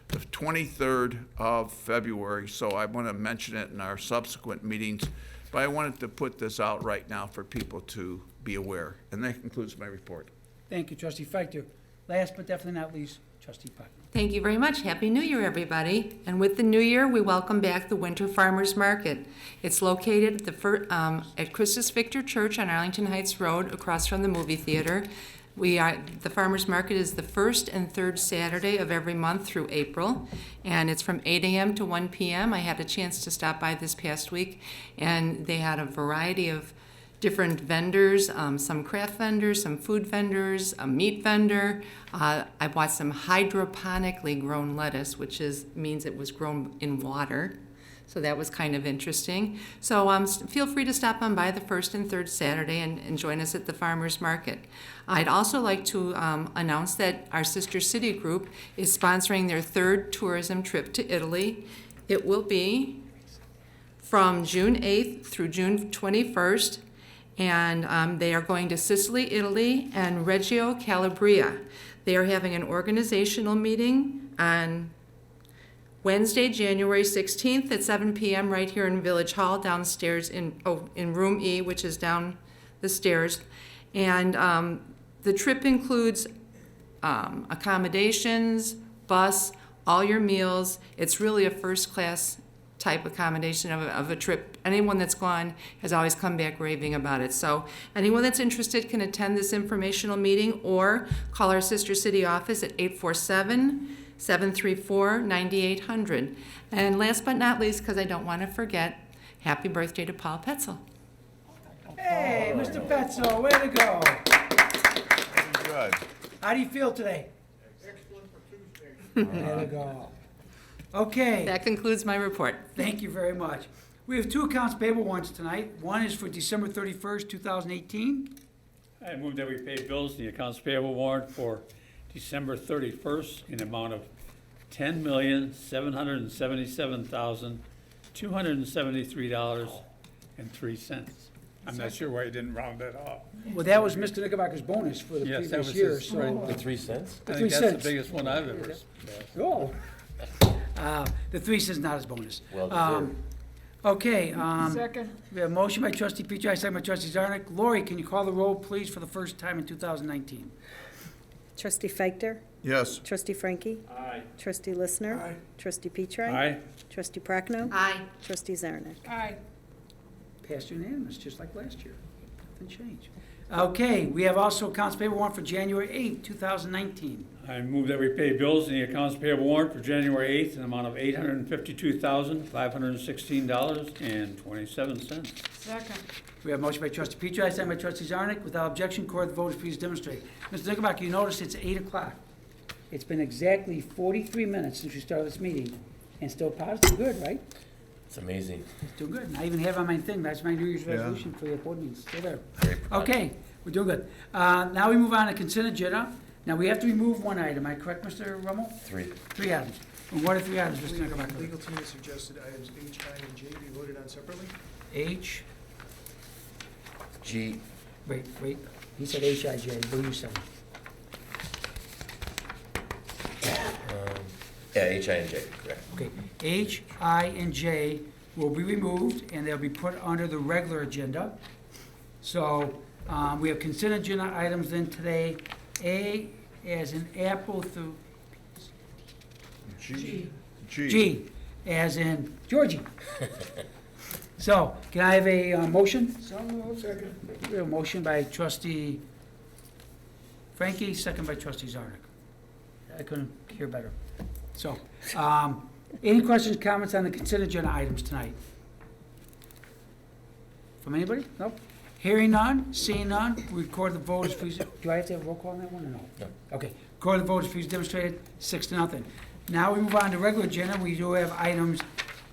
the 23rd of February, so I want to mention it in our subsequent meetings, but I wanted to put this out right now for people to be aware. And that concludes my report. Thank you, Trustee Feichter. Last but definitely not least, Trustee Putnam. Thank you very much. Happy New Year, everybody. And with the new year, we welcome back the Winter Farmers Market. It's located at Christus Victor Church on Arlington Heights Road, across from the movie theater. The Farmers Market is the first and third Saturday of every month through April, and it's from 8 a.m. to 1 p.m. I had a chance to stop by this past week, and they had a variety of different vendors, some craft vendors, some food vendors, a meat vendor. I bought some hydroponically grown lettuce, which means it was grown in water. So that was kind of interesting. So feel free to stop on by the first and third Saturday and join us at the Farmers Market. I'd also like to announce that our Sister City group is sponsoring their third tourism trip to Italy. It will be from June 8th through June 21st. And they are going to Sicily, Italy, and Reggio Calabria. They are having an organizational meeting on Wednesday, January 16th at 7 p.m. right here in Village Hall, downstairs in Room E, which is down the stairs. And the trip includes accommodations, bus, all your meals. It's really a first-class type accommodation of a trip. Anyone that's gone has always come back raving about it. So anyone that's interested can attend this informational meeting or call our Sister City office at 847-734-9800. And last but not least, because I don't want to forget, happy birthday to Paul Petzel. Hey, Mr. Petzo, way to go. Good. How do you feel today? Excellent for Tuesday. There we go. Okay. That concludes my report. Thank you very much. We have two accounts payable warrants tonight. One is for December 31st, 2018. I move that we pay bills in the accounts payable warrant for December 31st in the amount of $10,777,273.03. I'm not sure why you didn't round that off. Well, that was Mr. Knickerbocker's bonus for the Yes, that previous was year, his- so. right. The 3 cents? The I 3 think that's cents. the biggest one I've ever. Oh. The 3 cents not his bonus. Well deserved. Okay, Second. we have a motion by trustee Petri, second by trustee Zarnik. Lori, can you call the roll, please, for the first time in 2019? Trustee Feichter, Yes. Trustee Frankie, Aye. Trustee Listener, Aye. Trustee Petri, Aye. Trustee Prochnow, Aye. Trustee Zarnik. Aye. Passed unanimous, just like last year. Nothing changed. Okay, we have also accounts payable warrant for January 8th, 2019. I move that we pay bills in the accounts payable warrant for January 8th in the amount of $852,516.27. Second. We have a motion by trustee Petri, second by trustee Zarnik. Without objection, record the vote, please demonstrate. Mr. Knickerbocker, you notice it's 8 o'clock. It's been exactly 43 minutes since we started this meeting, and still positive, good, right? It's amazing. It's doing good. And I even have on my thing, that's my New Year's Yeah. resolution for your board meetings, still there. Very proud. Okay, we're doing good. Now we move on to consent agenda. Now, we have to remove one item, am I correct, Mr. Rummel? 3. 3 items. And what are 3 items, Mr. Legal Knickerbocker? legal team has suggested items H, I, and J be voted on separately. H, G, wait, he said H-I-J, what do you say? yeah, H, I, and J, correct. Okay, H, I, and J will be removed, and they'll be put under the regular agenda. So, we have consent agenda items then today, A as in apple through G. G as in Georgie. So, can I have a motion? So moved. Second. We have a motion by trustee Frankie, second by trustee Zarnik. I couldn't hear better. So, any questions, comments on the consent agenda items tonight? From anybody? Nope. Hearing none, seeing none, record the vote as please. Do I have to have a roll call on that one or no? No. Okay, record the vote as please demonstrated, 6-0. Now we move on to regular agenda. We do have items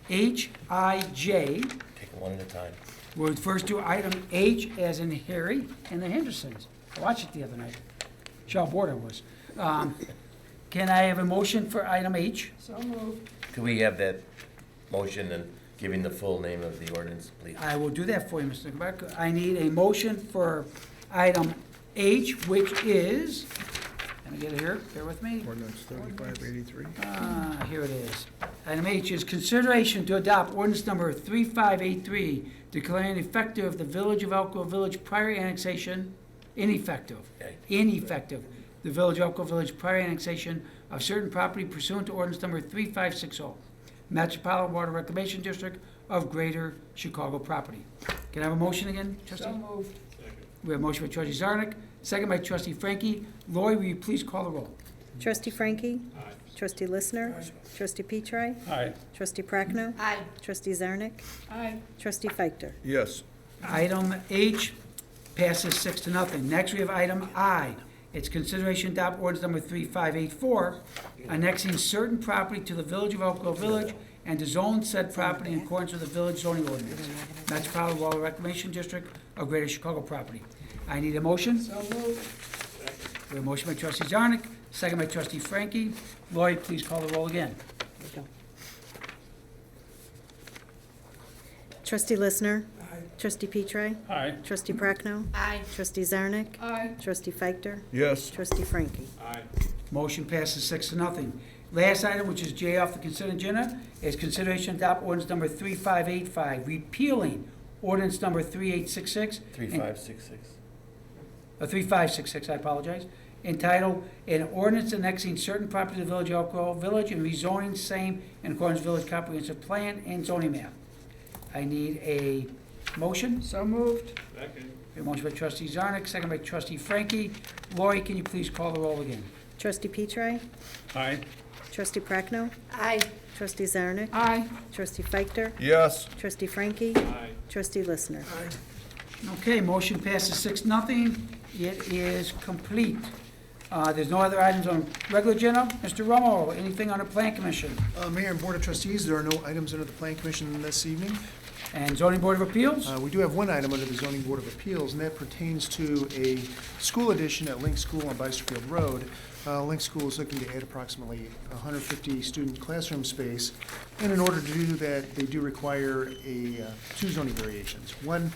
H, I, J. Take it one at a time. We'll first do item H as in Harry and the Hendersons. I watched it the other night. Shaw Border was. Can I have a motion for item H? So moved. Could we have that motion and giving the full name of the ordinance, please? I will do that for you, Mr. Knickerbocker. I need a motion for item H, which is, let me get it here, bear with me. Ordinance 3583. Here it is. Item H is consideration to adopt ordinance number 3583, declaring effective the Village of Elk Grove Village prior annexation, ineffective. Okay. Ineffective. The Village of Elk Grove Village prior annexation of certain property pursuant to ordinance number 3560, Metropolitan Water Reclamation District of Greater Chicago property. Can I have a motion again, trustee? So moved. We have a motion by trustee Zarnik, second by trustee Frankie. Lori, will you please call the roll? Trustee Frankie? Trustee Listener? Trustee Petri? Aye. Trustee Prochnow? Aye. Trustee Zarnik? Aye. Trustee Feichter? Yes. Item H passes 6-0. Next, we have item I. It's consideration to adopt ordinance number 3584, annexing certain property to the Village of Elk Grove Village and to zone said property in accordance with the village zoning ordinance, Metropolitan Water Reclamation District of Greater Chicago property. I need a motion. So moved. We have a motion by trustee Zarnik, second by trustee Frankie. Lori, please call the roll again. Trustee Listener? Trustee Petri? Aye. Trustee Prochnow? Aye. Trustee Zarnik? Aye. Trustee Feichter? Yes. Trustee Frankie? Aye. Motion passes 6-0. Last item, which is J off the consent agenda, is consideration to adopt ordinance number 3585, repealing ordinance number 3866. 3566. 3566, I apologize, entitled, "An Ordinance Annexing Certain Property of the Village of Elk Grove Village and Rezoning Same in Accordance with Village Comprehensive Plan and Zoning Map." I need a motion. So moved. A motion by trustee Zarnik, second by trustee Frankie. Lori, can you please call the roll again? Trustee Petri? Aye. Trustee Prochnow? Aye. Trustee Zarnik? Aye. Trustee Feichter? Yes. Trustee Frankie? Aye. Trustee Listener? Okay, motion passes 6-0. It is complete. There's no other items on regular agenda. Mr. Romo, anything on the Plan Commission? Mayor and Board of Trustees, there are no items under the Plan Commission this evening. And Zoning Board of Appeals? We do have one item under the Zoning Board of Appeals, and that pertains to a school addition at Link School on Bysterfield Road. Link School is looking to add approximately 150 student classroom space, and in order to do that, they do require two zoning variations. One,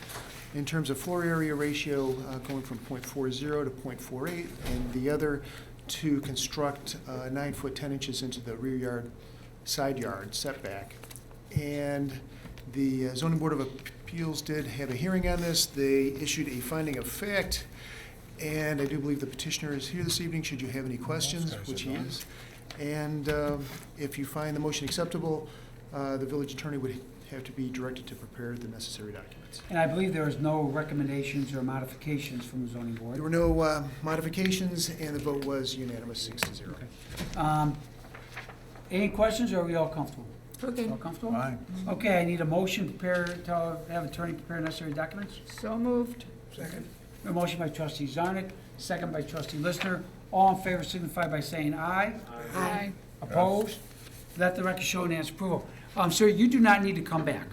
in terms of floor area ratio, going from .40 to .48, and the other to construct 9 foot 10 inches into the rear yard, side yard setback. And the Zoning Board of Appeals did have a hearing on this. They issued a finding of fact, and I do believe the petitioner is here this evening, should you have any questions, which he is. And if you find the motion acceptable, the village attorney would have to be directed to prepare the necessary documents. And I believe there was no recommendations or modifications from the zoning board. There were no modifications, and the vote was unanimous, 6-0. Okay. Any questions, or are we all comfortable? Okay. All comfortable? Okay, I need a motion to have attorney prepare necessary documents. So moved. Second. A motion by trustee Zarnik, second by trustee Listener. All in favor signify by saying aye. Aye. Opposed? Let the record show unanimous approval. Sir, you do not need to come back.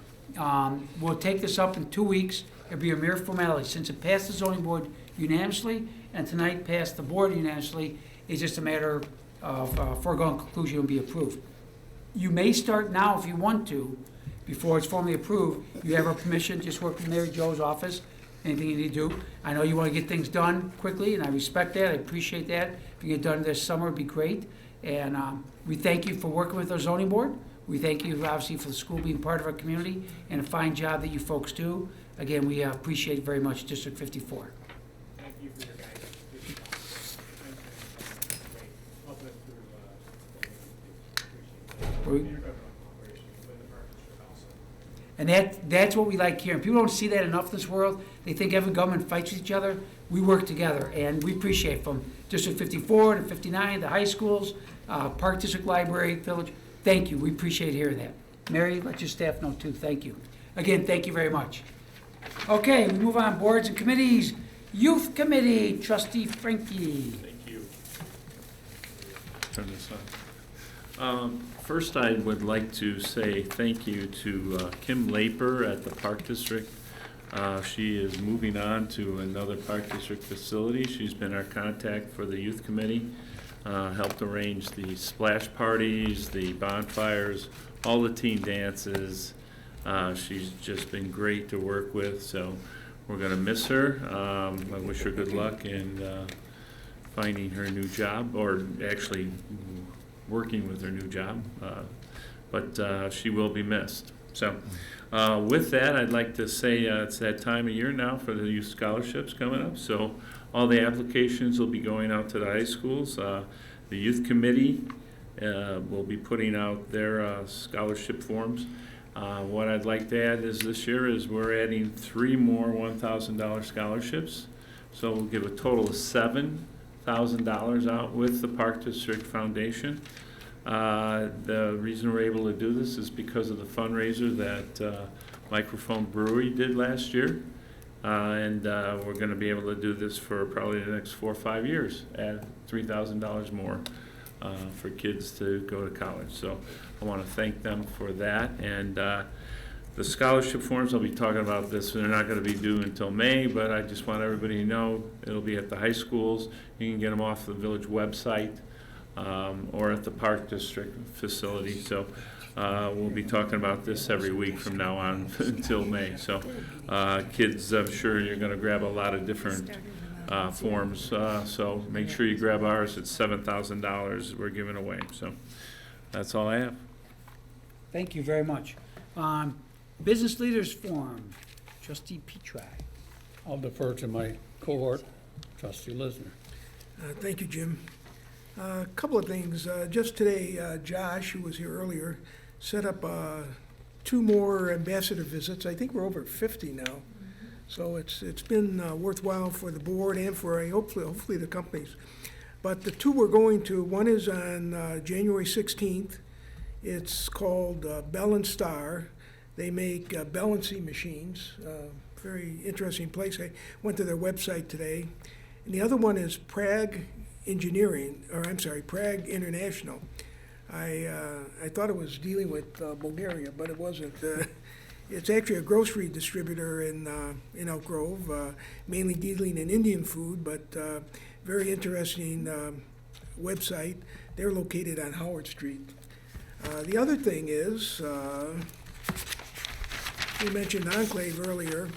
We'll take this up in 2 weeks. It'll be a mere formality. Since it passed the zoning board unanimously, and tonight passed the board unanimously, it's just a matter of foregone conclusion will be approved. You may start now if you want to, before it's formally approved. You have our permission, just work with Mary Jo's office, anything you need to do. I know you want to get things done quickly, and I respect that, I appreciate that. If you get done this summer, it'd be great. And we thank you for working with our zoning board. We thank you, obviously, for the school being part of our community, and a fine job that you folks do. Again, we appreciate it very much, District 54. Thank you for your guidance. And that's what we like hearing. People don't see that enough in this world. They think every government fights with each other. We work together, and we appreciate it, from District 54 to 59, the high schools, Park District Library, Village. Thank you. We appreciate hearing that. Mary, let your staff know too. Thank you. Again, thank you very much. Okay, we move on. Boards and committees. Youth Committee, Trustee Frankie. Thank you. Turn this on. First, I would like to say thank you to Kim Laper at the Park District. She is moving on to another Park District facility. She's been our contact for the Youth Committee, helped arrange the splash parties, the bonfires, all the team dances. She's just been great to work with, so we're going to miss her. I wish her good luck in finding her new job, or actually working with her new job, but she will be missed. So with that, I'd like to say it's that time of year now for the youth scholarships coming up. So all the applications will be going out to the high schools. The youth committee will be putting out their scholarship forms. What I'd like to add is this year is we're adding 3 more $1,000 scholarships. So we'll give a total of $7,000 out with the Park District Foundation. The reason we're able to do this is because of the fundraiser that Microphone Brewery did last year. And we're going to be able to do this for probably the next 4 or 5 years, add $3,000 more for kids to go to college. So I want to thank them for that. And the scholarship forms, I'll be talking about this, they're not going to be due until May, but I just want everybody to know it'll be at the high schools. You can get them off the village website or at the Park District facility. So we'll be talking about this every week from now on until May. So kids, I'm sure you're going to grab a lot of different forms. So make sure you grab ours. It's $7,000 we're giving away. So that's all I have. Thank you very much. Business Leaders Forum, Trustee Petri. I'll defer to my cohort, Trustee Lisner. Thank you, Jim. A couple of things. Just today, Josh, who was here earlier, set up 2 more ambassador visits. I think we're over 50 now. So it's been worthwhile for the board and for hopefully the companies. But the 2 we're going to, one is on January 16th. It's called Bell and Star. They make balancing machines. Very interesting place. I went to their website today. And the other one is Prague Prague International. I thought it was dealing with Bulgaria, but it wasn't. It's actually a grocery distributor in Elk Grove, mainly dealing in Indian food, but very interesting website. They're located on Howard Street. The other thing is, we mentioned Enclave earlier.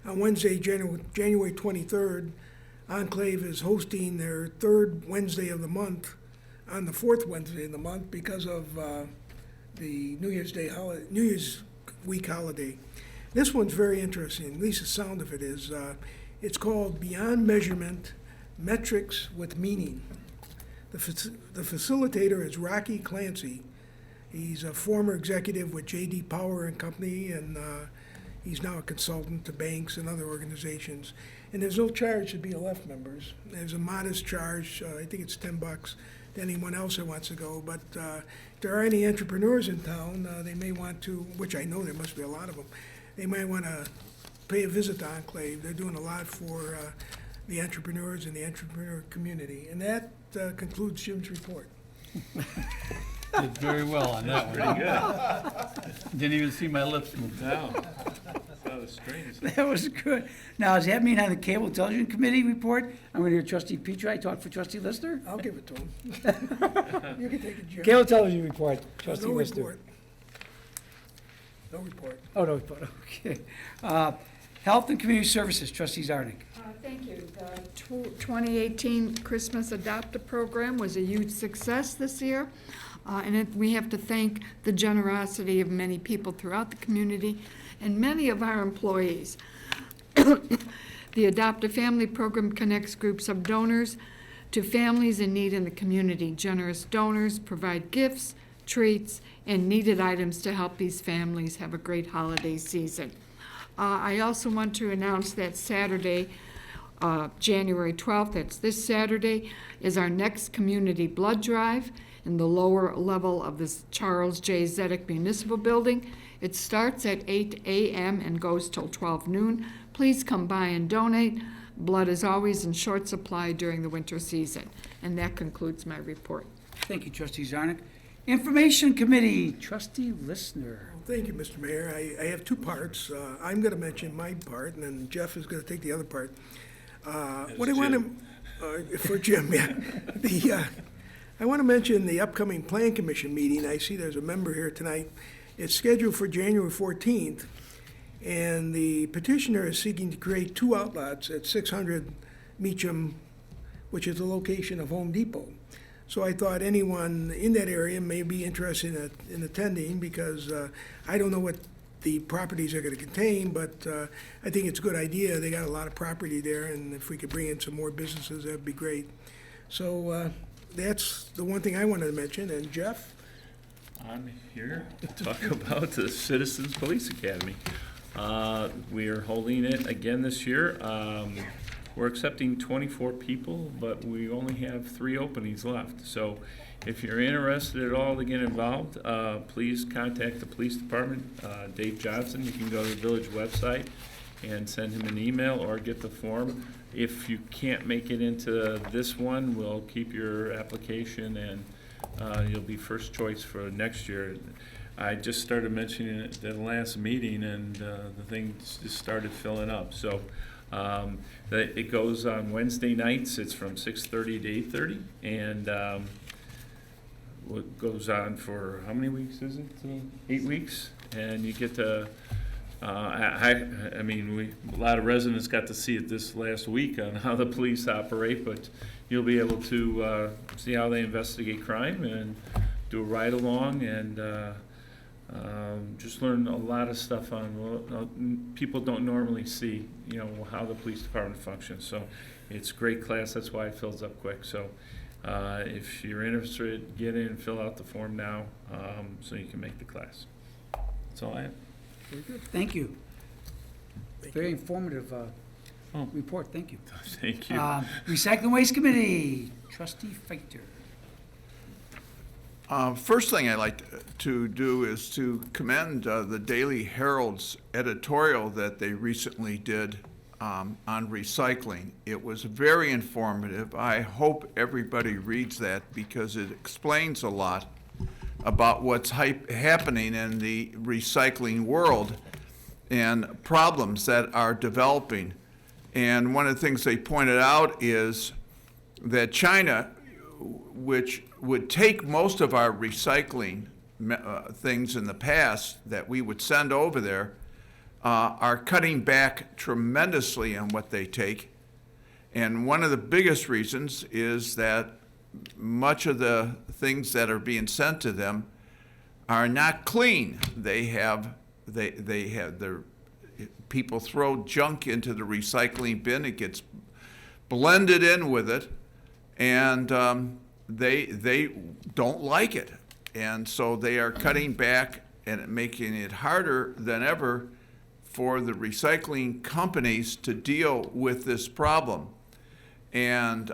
On Wednesday, January 23rd, Enclave is hosting their third Wednesday of the month on the fourth Wednesday of the month because of the New Year's week holiday. This one's very interesting, at least the sound of it is. It's called Beyond Measurement, Metrics with Meaning. The facilitator is Rocky Clancy. He's a former executive with J.D. Power and Company, and he's now a consultant to banks and other organizations. And there's no charge to BLF members. There's a modest charge, I think it's $10 to anyone else that wants to go. But if there are any entrepreneurs in town, they may want to, which I know there must be a lot of them, they might want to pay a visit to Enclave. They're doing a lot for the entrepreneurs and the entrepreneur community. And that concludes Jim's report. Did very well on that one. Pretty good. Didn't even see my lips move. No. That was strange. That was good. Now, does that mean on the Cable Television Committee report, I'm going to hear Trustee Petri talk for Trustee Lister? I'll give it to him. You can take it, Jim. Cable Television report, Trustee No Lister. report. No report. Oh, no report, okay. Health and Community Services, Trustee Zarnik. Thank you. The 2018 Christmas Adopt-A Program was a huge success this year. We have to thank the generosity of many people throughout the community and many of our employees. The Adopt-A-Family Program connects groups of donors to families in need in the community. Generous donors provide gifts, treats, and needed items to help these families have a great holiday season. I also want to announce that Saturday, January 12th, that's this Saturday, is our next community blood drive in the lower level of the Charles J. Zedek Municipal Building. It starts at 8 a.m. and goes till 12 noon. Please come by and donate. Blood is always in short supply during the winter season. And that concludes my report. Thank you, Trustee Zarnik. Information Committee, Trustee Listener. Thank you, Mr. Mayor. I have two parts. I'm going to mention my part, and then Jeff is going to take the other part. What I want to, for Jim, yeah. I want to mention the upcoming Plan Commission meeting. I see there's a member here tonight. It's scheduled for January 14th, and the petitioner is seeking to create two outlets at 600 Meacham, which is the location of Home Depot. So I thought anyone in that area may be interested in attending, because I don't know what the properties are going to contain, but I think it's a good idea. They got a lot of property there, and if we could bring in some more businesses, that'd be great. So that's the one thing I wanted to mention. And Jeff? I'm here to talk about the Citizens Police Academy. We are holding it again this year. We're accepting 24 people, but we only have 3 openings left. So if you're interested at all to get involved, please contact the police department, Dave Johnson. You can go to the village website and send him an email or get the form. If you can't make it into this one, we'll keep your application, and you'll be first choice for next year. I just started mentioning it at the last meeting, and the thing just started filling up. So it goes on Wednesday nights. It's from 6:30 to 8:30, and what goes on for how many weeks is it? 8 weeks, and you get to. I mean, a lot of residents got to see it this last week on how the police operate, but you'll be able to see how they investigate crime and do a ride-along, and just learn a lot of stuff on people don't normally see, you know, how the police department functions. So it's a great class. That's why it fills up quick. So if you're interested, get in and fill out the form now, so you can make the class. That's all I have. Very good. Thank you. Very informative report. Thank you. Thank you. Recycling Waste Committee, Trustee Fighter. First thing I'd like to do is to commend the Daily Herald's editorial that they recently did on recycling. It was very informative. I hope everybody reads that because it explains a lot about what's happening in the recycling world and problems that are developing. And one of the things they pointed out is that China, which would take most of our recycling things in the past that we would send over there, are cutting back tremendously on what they take. And one of the biggest reasons is that much of the things that are being sent to them are not clean. They have their people throw junk into the recycling bin. It gets blended in with it, and they don't like it. And so they are cutting back and making it harder than ever for the recycling companies to deal with this problem. And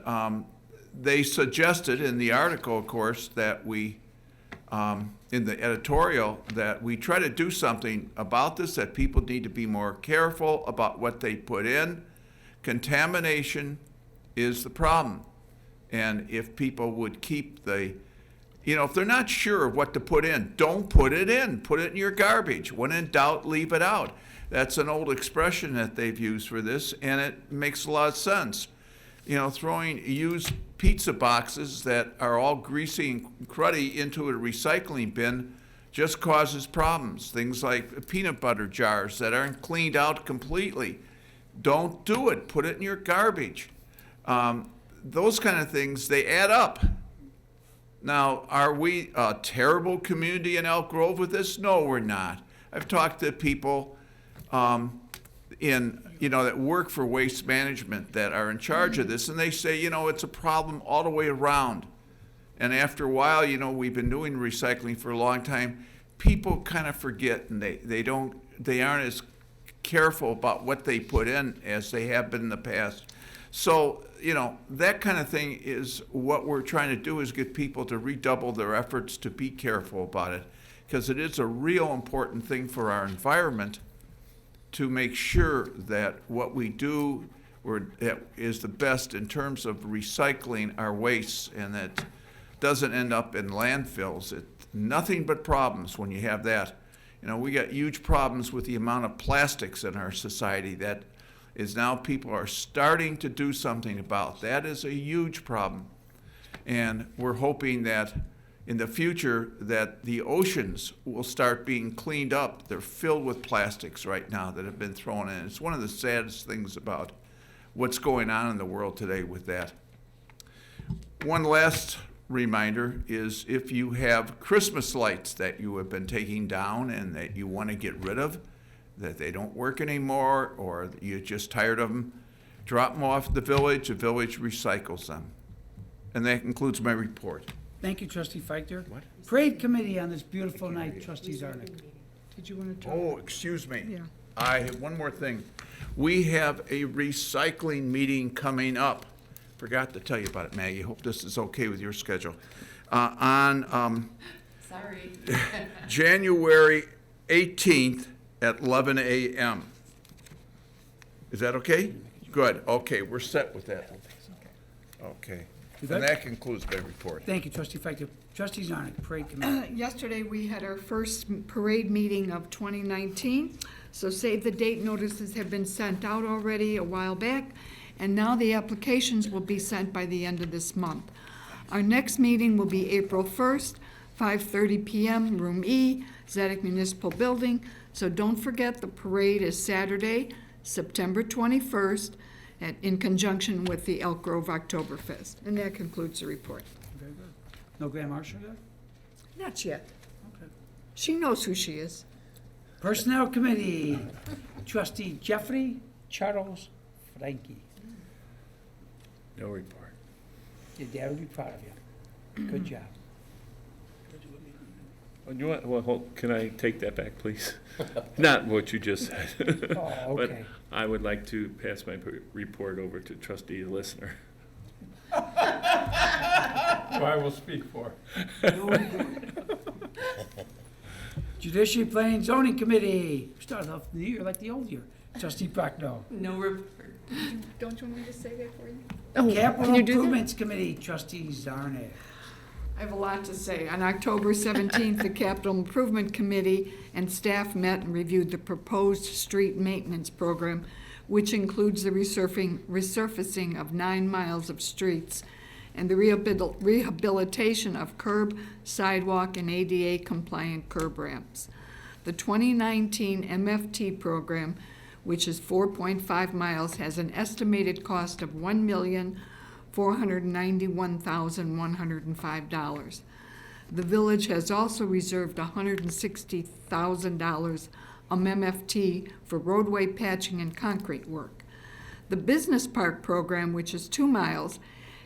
they suggested in the article, of course, that we, in the editorial, that we try to do something about this, that people need to be more careful about what they put in. Contamination is the problem. And if people would keep the, if they're not sure of what to put in, don't put it in. Put it in your garbage. When in doubt, leave it out. That's an old expression that they've used for this, and it makes a lot of sense. Throwing used pizza boxes that are all greasy and cruddy into a recycling bin just causes problems. Things like peanut butter jars that aren't cleaned out completely. Don't do it. Put it in your garbage. Those kind of things, they add up. Now, are we a terrible community in Elk Grove with this? No, we're not. I've talked to people that work for waste management that are in charge of this, and they say, it's a problem all the way around. And after a while, we've been doing recycling for a long time. People kind of forget, and they aren't as careful about what they put in as they have been in the past. So, that kind of thing is what we're trying to do, is get people to redouble their efforts to be careful about it, because it is a real important thing for our environment to make sure that what we do is the best in terms of recycling our wastes, and that doesn't end up in landfills. It's nothing but problems when you have that. We got huge problems with the amount of plastics in our society that is now people are starting to do something about. That is a huge problem. And we're hoping that in the future that the oceans will start being cleaned up. They're filled with plastics right now that have been thrown in. It's one of the saddest things about what's going on in the world today with that. One last reminder is, if you have Christmas lights that you have been taking down and that you want to get rid of, that they don't work anymore, or you're just tired of them, drop them off at the village recycles them. And that concludes my report. Thank you, Trustee Feichter. What? Parade Committee on this beautiful night, Trustee Zarnik. Did you want to talk? Oh, excuse me. Yeah. I have one more thing. We have a recycling meeting coming up. Forgot to tell you about it, Maggie. Hope this is okay with your schedule. On Sorry. January 18th at 11 a.m. Is that okay? Good. Okay, we're set with that. Okay. And that concludes my report. Thank you, Trustee Feichter. Trustee Zarnik, Parade Committee. Yesterday, we had our first parade meeting of 2019, so save the date notices have been sent out already a while back, and now the applications will be sent by the end of this month. Our next meeting will be April 1st, 5:30 p.m., Room E, Zedek Municipal Building. So don't forget, the parade is Saturday, September 21st, in conjunction with the Elk Grove Oktoberfest. And that concludes the report. Very good. No Grand Marshal yet? Not yet. Okay. She knows who she is. Personnel Committee, Trustee Jeffrey Charles Frankie. No report. Your dad will be proud of you. Good job. Can I take that back, plees? Not what you just said. Oh, But okay. I would like to pass my report over to trustee listener. Who I will speak for. Judiciary Planning and Zoning Committee. Started off the year like the old year. Trustee Prochnow. No report. Don't you want me to say that for you? Capital Improvements Committee, Trustee Zarnik. I have a lot to say. On October 17th, the Capital Improvement Committee and staff met and reviewed the proposed street maintenance program, which includes the resurfacing of 9 miles of streets and the rehabilitation of curb, sidewalk, and ADA-compliant curb ramps. The 2019 MFT program, which is 4.5 miles, has an estimated cost of $1,491,105. The village has also reserved $160,000 of MFT for roadway patching and concrete work. The business park program, which is 2 miles,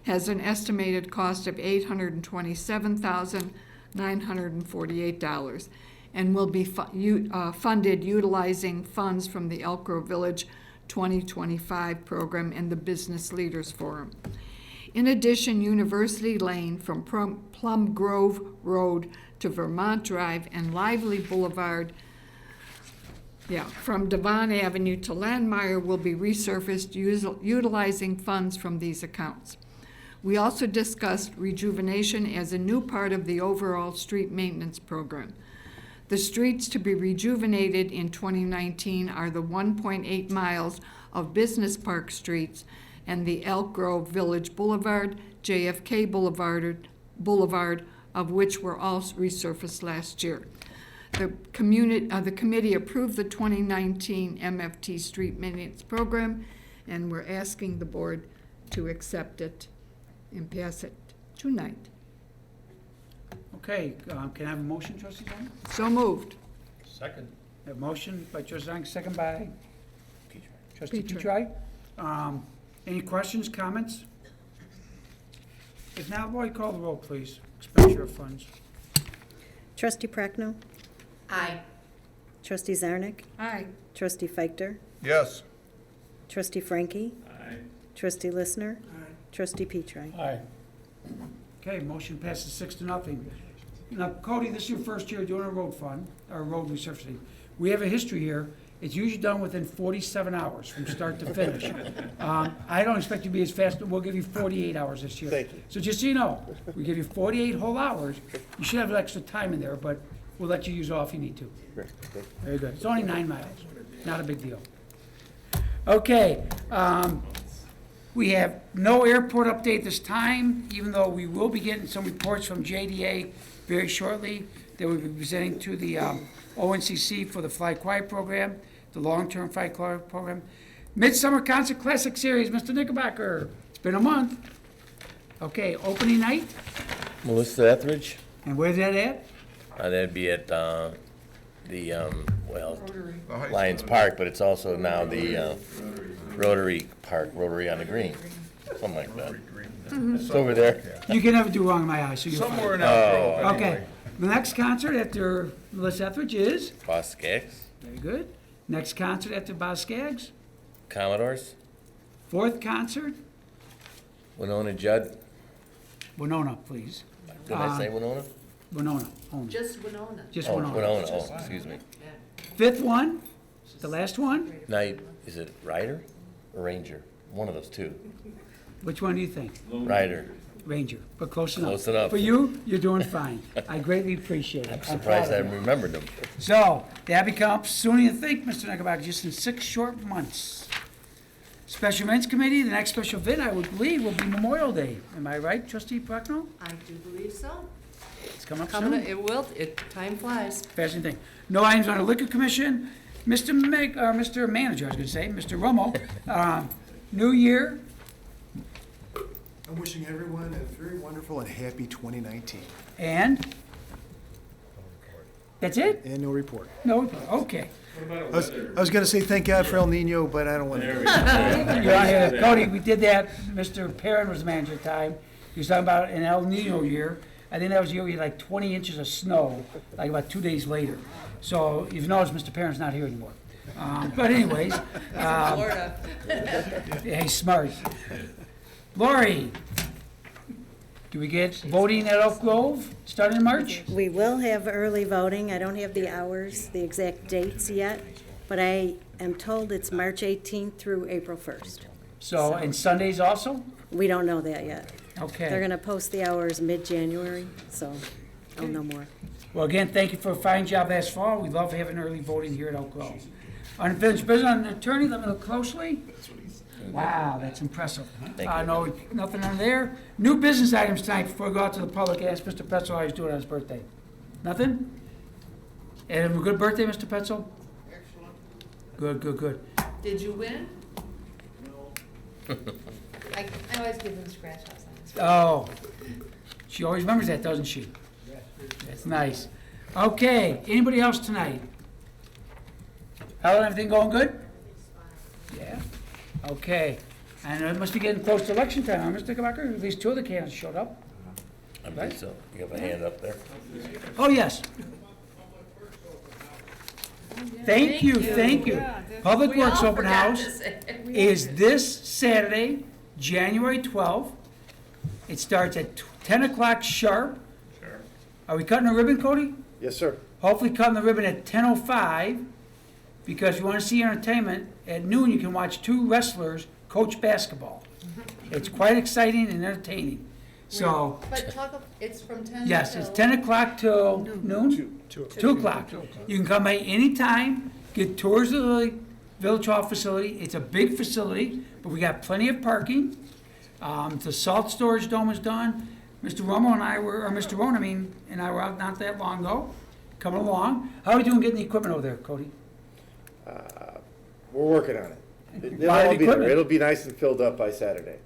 has an estimated cost of $827,948 and will be funded utilizing funds from the Elk Grove Village 2025 program and the Business Leaders Forum. In addition, University Lane from Plum Grove Road to Vermont Drive and Lively Boulevard, from Devon Avenue to Landmeyer will be resurfaced utilizing funds from these accounts. We also discussed rejuvenation as a new part of the overall street maintenance program. The streets to be rejuvenated in 2019 are the 1.8 miles of Business Park streets and the Elk Grove Village Boulevard, JFK Boulevard, of which were all resurfaced last year. The committee approved the 2019 MFT street maintenance program, and we're asking the board to accept it and pass it tonight. Okay, can I have a motion, trustee Zang? So moved. Second. A motion by trustee Zang, second by trustee Petrie. Petrie. Any questions, comments? If not, Roy, call the roll, please. Expenditure of funds. Trustee Prochnow? Aye. Trustee Zarnik? Aye. Trustee Feichter? Yes. Trustee Frankie? Aye. Trustee Listener? Trustee Petrie? Aye. Okay, motion passes 6-0. Now, Cody, this is your first year doing a road fund, or road resurfacing. We have a history here. It's usually done within 47 hours from start to finish. I don't expect you to be as fast, but we'll give you 48 hours this year. Thank you. So just so you know, we give you 48 whole hours. You should have extra time in there, but we'll let you use all if you need to. Very good. It's only 9 miles, not a big deal. Okay, we have no airport update this time, even though we will be getting some reports from JDA very shortly. They will be presenting to the ONCC for the Fly Quiet program, the long-term Fly Quiet program. Midsummer Concert Classic Series, Mr. Knickerbocker. It's been a month. Okay, opening night, Melissa Etheridge, and where's that at? that'd be at, Lions Park, but it's also now the, Rotary Park, Rotary on the Green, something like that. It's over there. You can never do wrong in my eyes, so you're fine. Somewhere in Elk Grove, Okay, anyway. the next concert after Melissa Etheridge is, Boss Skaggs, very good. Next concert after Boz Skaggs. Commodores, Fourth concert, Winona Judd. Winona, please. Did I say Winona? Winona, only. Just Winona. Just Oh, Winona. Winona, oh, excuse me. Fifth one, the last one. Night, is it Ryder or Ranger? One of those two. Which one do you think? Ryder. Ranger, but close enough. Close enough. For you, you're doing fine. I greatly appreciate it. I'm proud surprised I of you. remembered them. So, that becomes, sooner you think, Mr. Knickerbocker, just in 6 short months. Special Events Committee, the next special event, I would believe, will be Memorial Day. Am I right, Trustee Prochnow? I do believe so. It's coming up Coming, soon. it will, time flies. Fascinating thing. No items on the Liquor Commission. Mr. Manager, I was gonna say, Mr. Romo, New Year, I'm wishing everyone a very wonderful and happy 2019. and that's it? And no report. No, okay. I was going to say thank God for El Nino, but I don't want to. You're on here. Cody, we did that, Mr. Perrin was the manager at the time. He was talking about an El Nino year. I think that was the year we had like 20 inches of snow, like about 2 days later. So you've noticed Mr. Perrin's not here anymore. But anyways. Florida. Yeah, he's smart. Lori, do we get voting at Elk Grove starting in March? We will have early voting. I don't have the hours, the exact dates yet, but I am told it's March 18th through April 1st. So, and Sundays also? We don't know that yet. Okay. They're gonna post the hours mid-January, so I'll know more. Well, again, thank you for a fine job last fall. We love having early voting here at Elk Grove. Unfinished business, on the attorney, let me look closely. Wow, that's impressive. No, nothing on there. New business items tonight before we go out to the public. Ask Mr. Petzel how he's doing on his birthday. Nothing? And a good birthday, Mr. Petzel? Excellent. Good. Did you win? No. I always give them scratch offs on this. Oh, she always remembers that, doesn't she? That's nice. Okay, anybody else tonight? Helen, everything going good? Yeah? Okay. And it must be getting close to election time, huh, Mr. Knickerbocker? At least two of the candidates showed up. I think so. You have a hand up there? Oh, yes. Thank you. Public Works Open House is this Saturday, January 12th. It starts at 10 o'clock sharp. Sure. Are we cutting a ribbon, Cody? Yes, sir. Hopefully cutting the ribbon at 10:05, because if you want to see entertainment, at noon you can watch two wrestlers coach basketball. It's quite exciting and entertaining. So, But it's from 10 yes, it's 10 o'clock till noon? 2 o'clock. You can come by any time, get tours of the Village Hall facility. It's a big facility, but we got plenty of parking. The salt storage dome is done. Mr. Romo and I were, or Mr. Rowan, and I were out not that long ago, coming along. How are we doing getting the equipment over there, Cody? We're working on it. It'll Lot of all be there. equipment. It'll be nice and filled up by Saturday.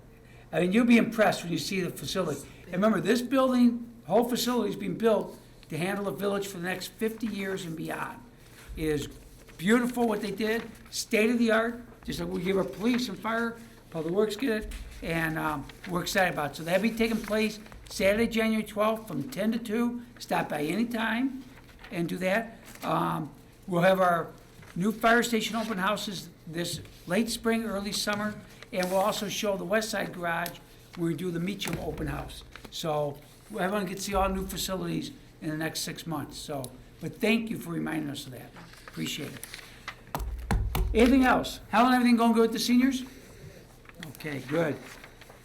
I mean, you'll be impressed when you see the facility. And remember, this building, whole facility's been built to handle the village for the next 50 years and beyond. It is beautiful what they did, state of the art, just like we give our police and fire, public works get it, and we're excited about it. So that'll be taking place Saturday, January 12th from 10 to 2. Stop by any time and do that. We'll have our new fire station open houses this late spring, early summer, and we'll also show the West Side Garage where we do the Meacham open house. So everyone gets to see all new facilities in the next 6 months. So, but thank you for reminding us of that. Appreciate it. Anything else? Helen, everything going good with the seniors? Okay, good.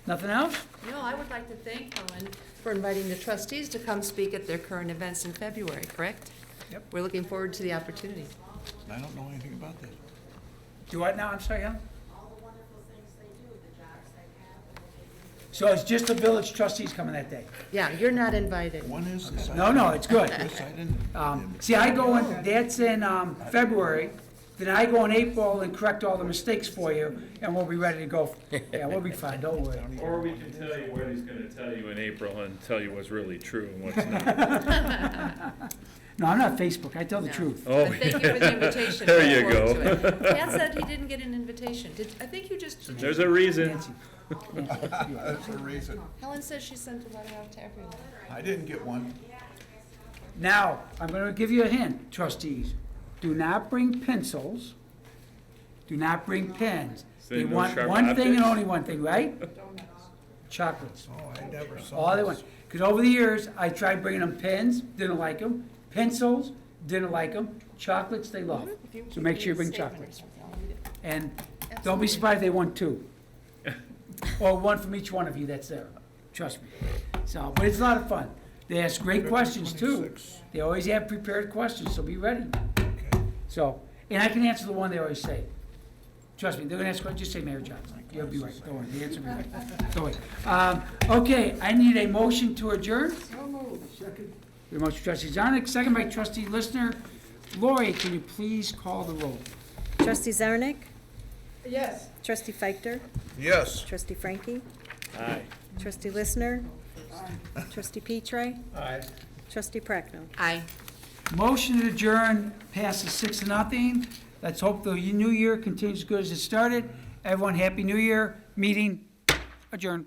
Nothing else? No, I would like to thank Helen for inviting the trustees to come speak at their current events in February, correct? Yep. We're looking forward to the opportunity. I don't know anything about that. Do what now? I'm sorry, Helen? So it's just the village trustees coming that day? Yeah, you're not invited. When is this? No, it's good. Yes, I didn't. See, I go in, that's in February, then I go in April and correct all the mistakes for you, and we'll be ready to go. Yeah, we'll be fine, don't worry. Or we can tell you what he's gonna tell you in April and tell you what's really true and what's not. No, I'm not Facebook, I tell the No. truth. Oh, But thank you for the invitation. There Look you forward go. to it. Pat said he didn't get an invitation. I think you just, did you? There's a reason. Nancy. That's a reason. Helen says she sent a letter out to everyone. I didn't get one. Now, I'm gonna give you a hint, trustees. Do not bring pencils. Do not bring pens. Say They no want sharp one thing and objects? only one thing, right? Chocolates. Oh, I never saw All they want. Because over the years, I tried bringing them pens, didn't like them. Pencils, didn't like them. Chocolates, they love. So make sure you bring chocolates. And don't be surprised if they want two. Or one from each one of you that's there. Trust me. So, but it's a lot of fun. They ask great questions too. They always have prepared questions, so be ready. So, and I can answer the one they always say. Trust me, they're gonna ask questions, just say Mayor Johnson. You'll be right. Don't worry, the answer will be right. Don't worry. Okay, I need a motion to adjourn. The motion trustee Zarnik, second by trustee Listener. Lori, can you please call the roll? Trustee Zarnik? Yes. Trustee Feichter? Yes. Trustee Frankie? Aye. Trustee Listener? Trustee Petrie? Aye. Trustee Prochnow? Aye. Motion to adjourn passes 6-0. Let's hope the new year continues as good as it started. Everyone, Happy New Year. Meeting adjourned.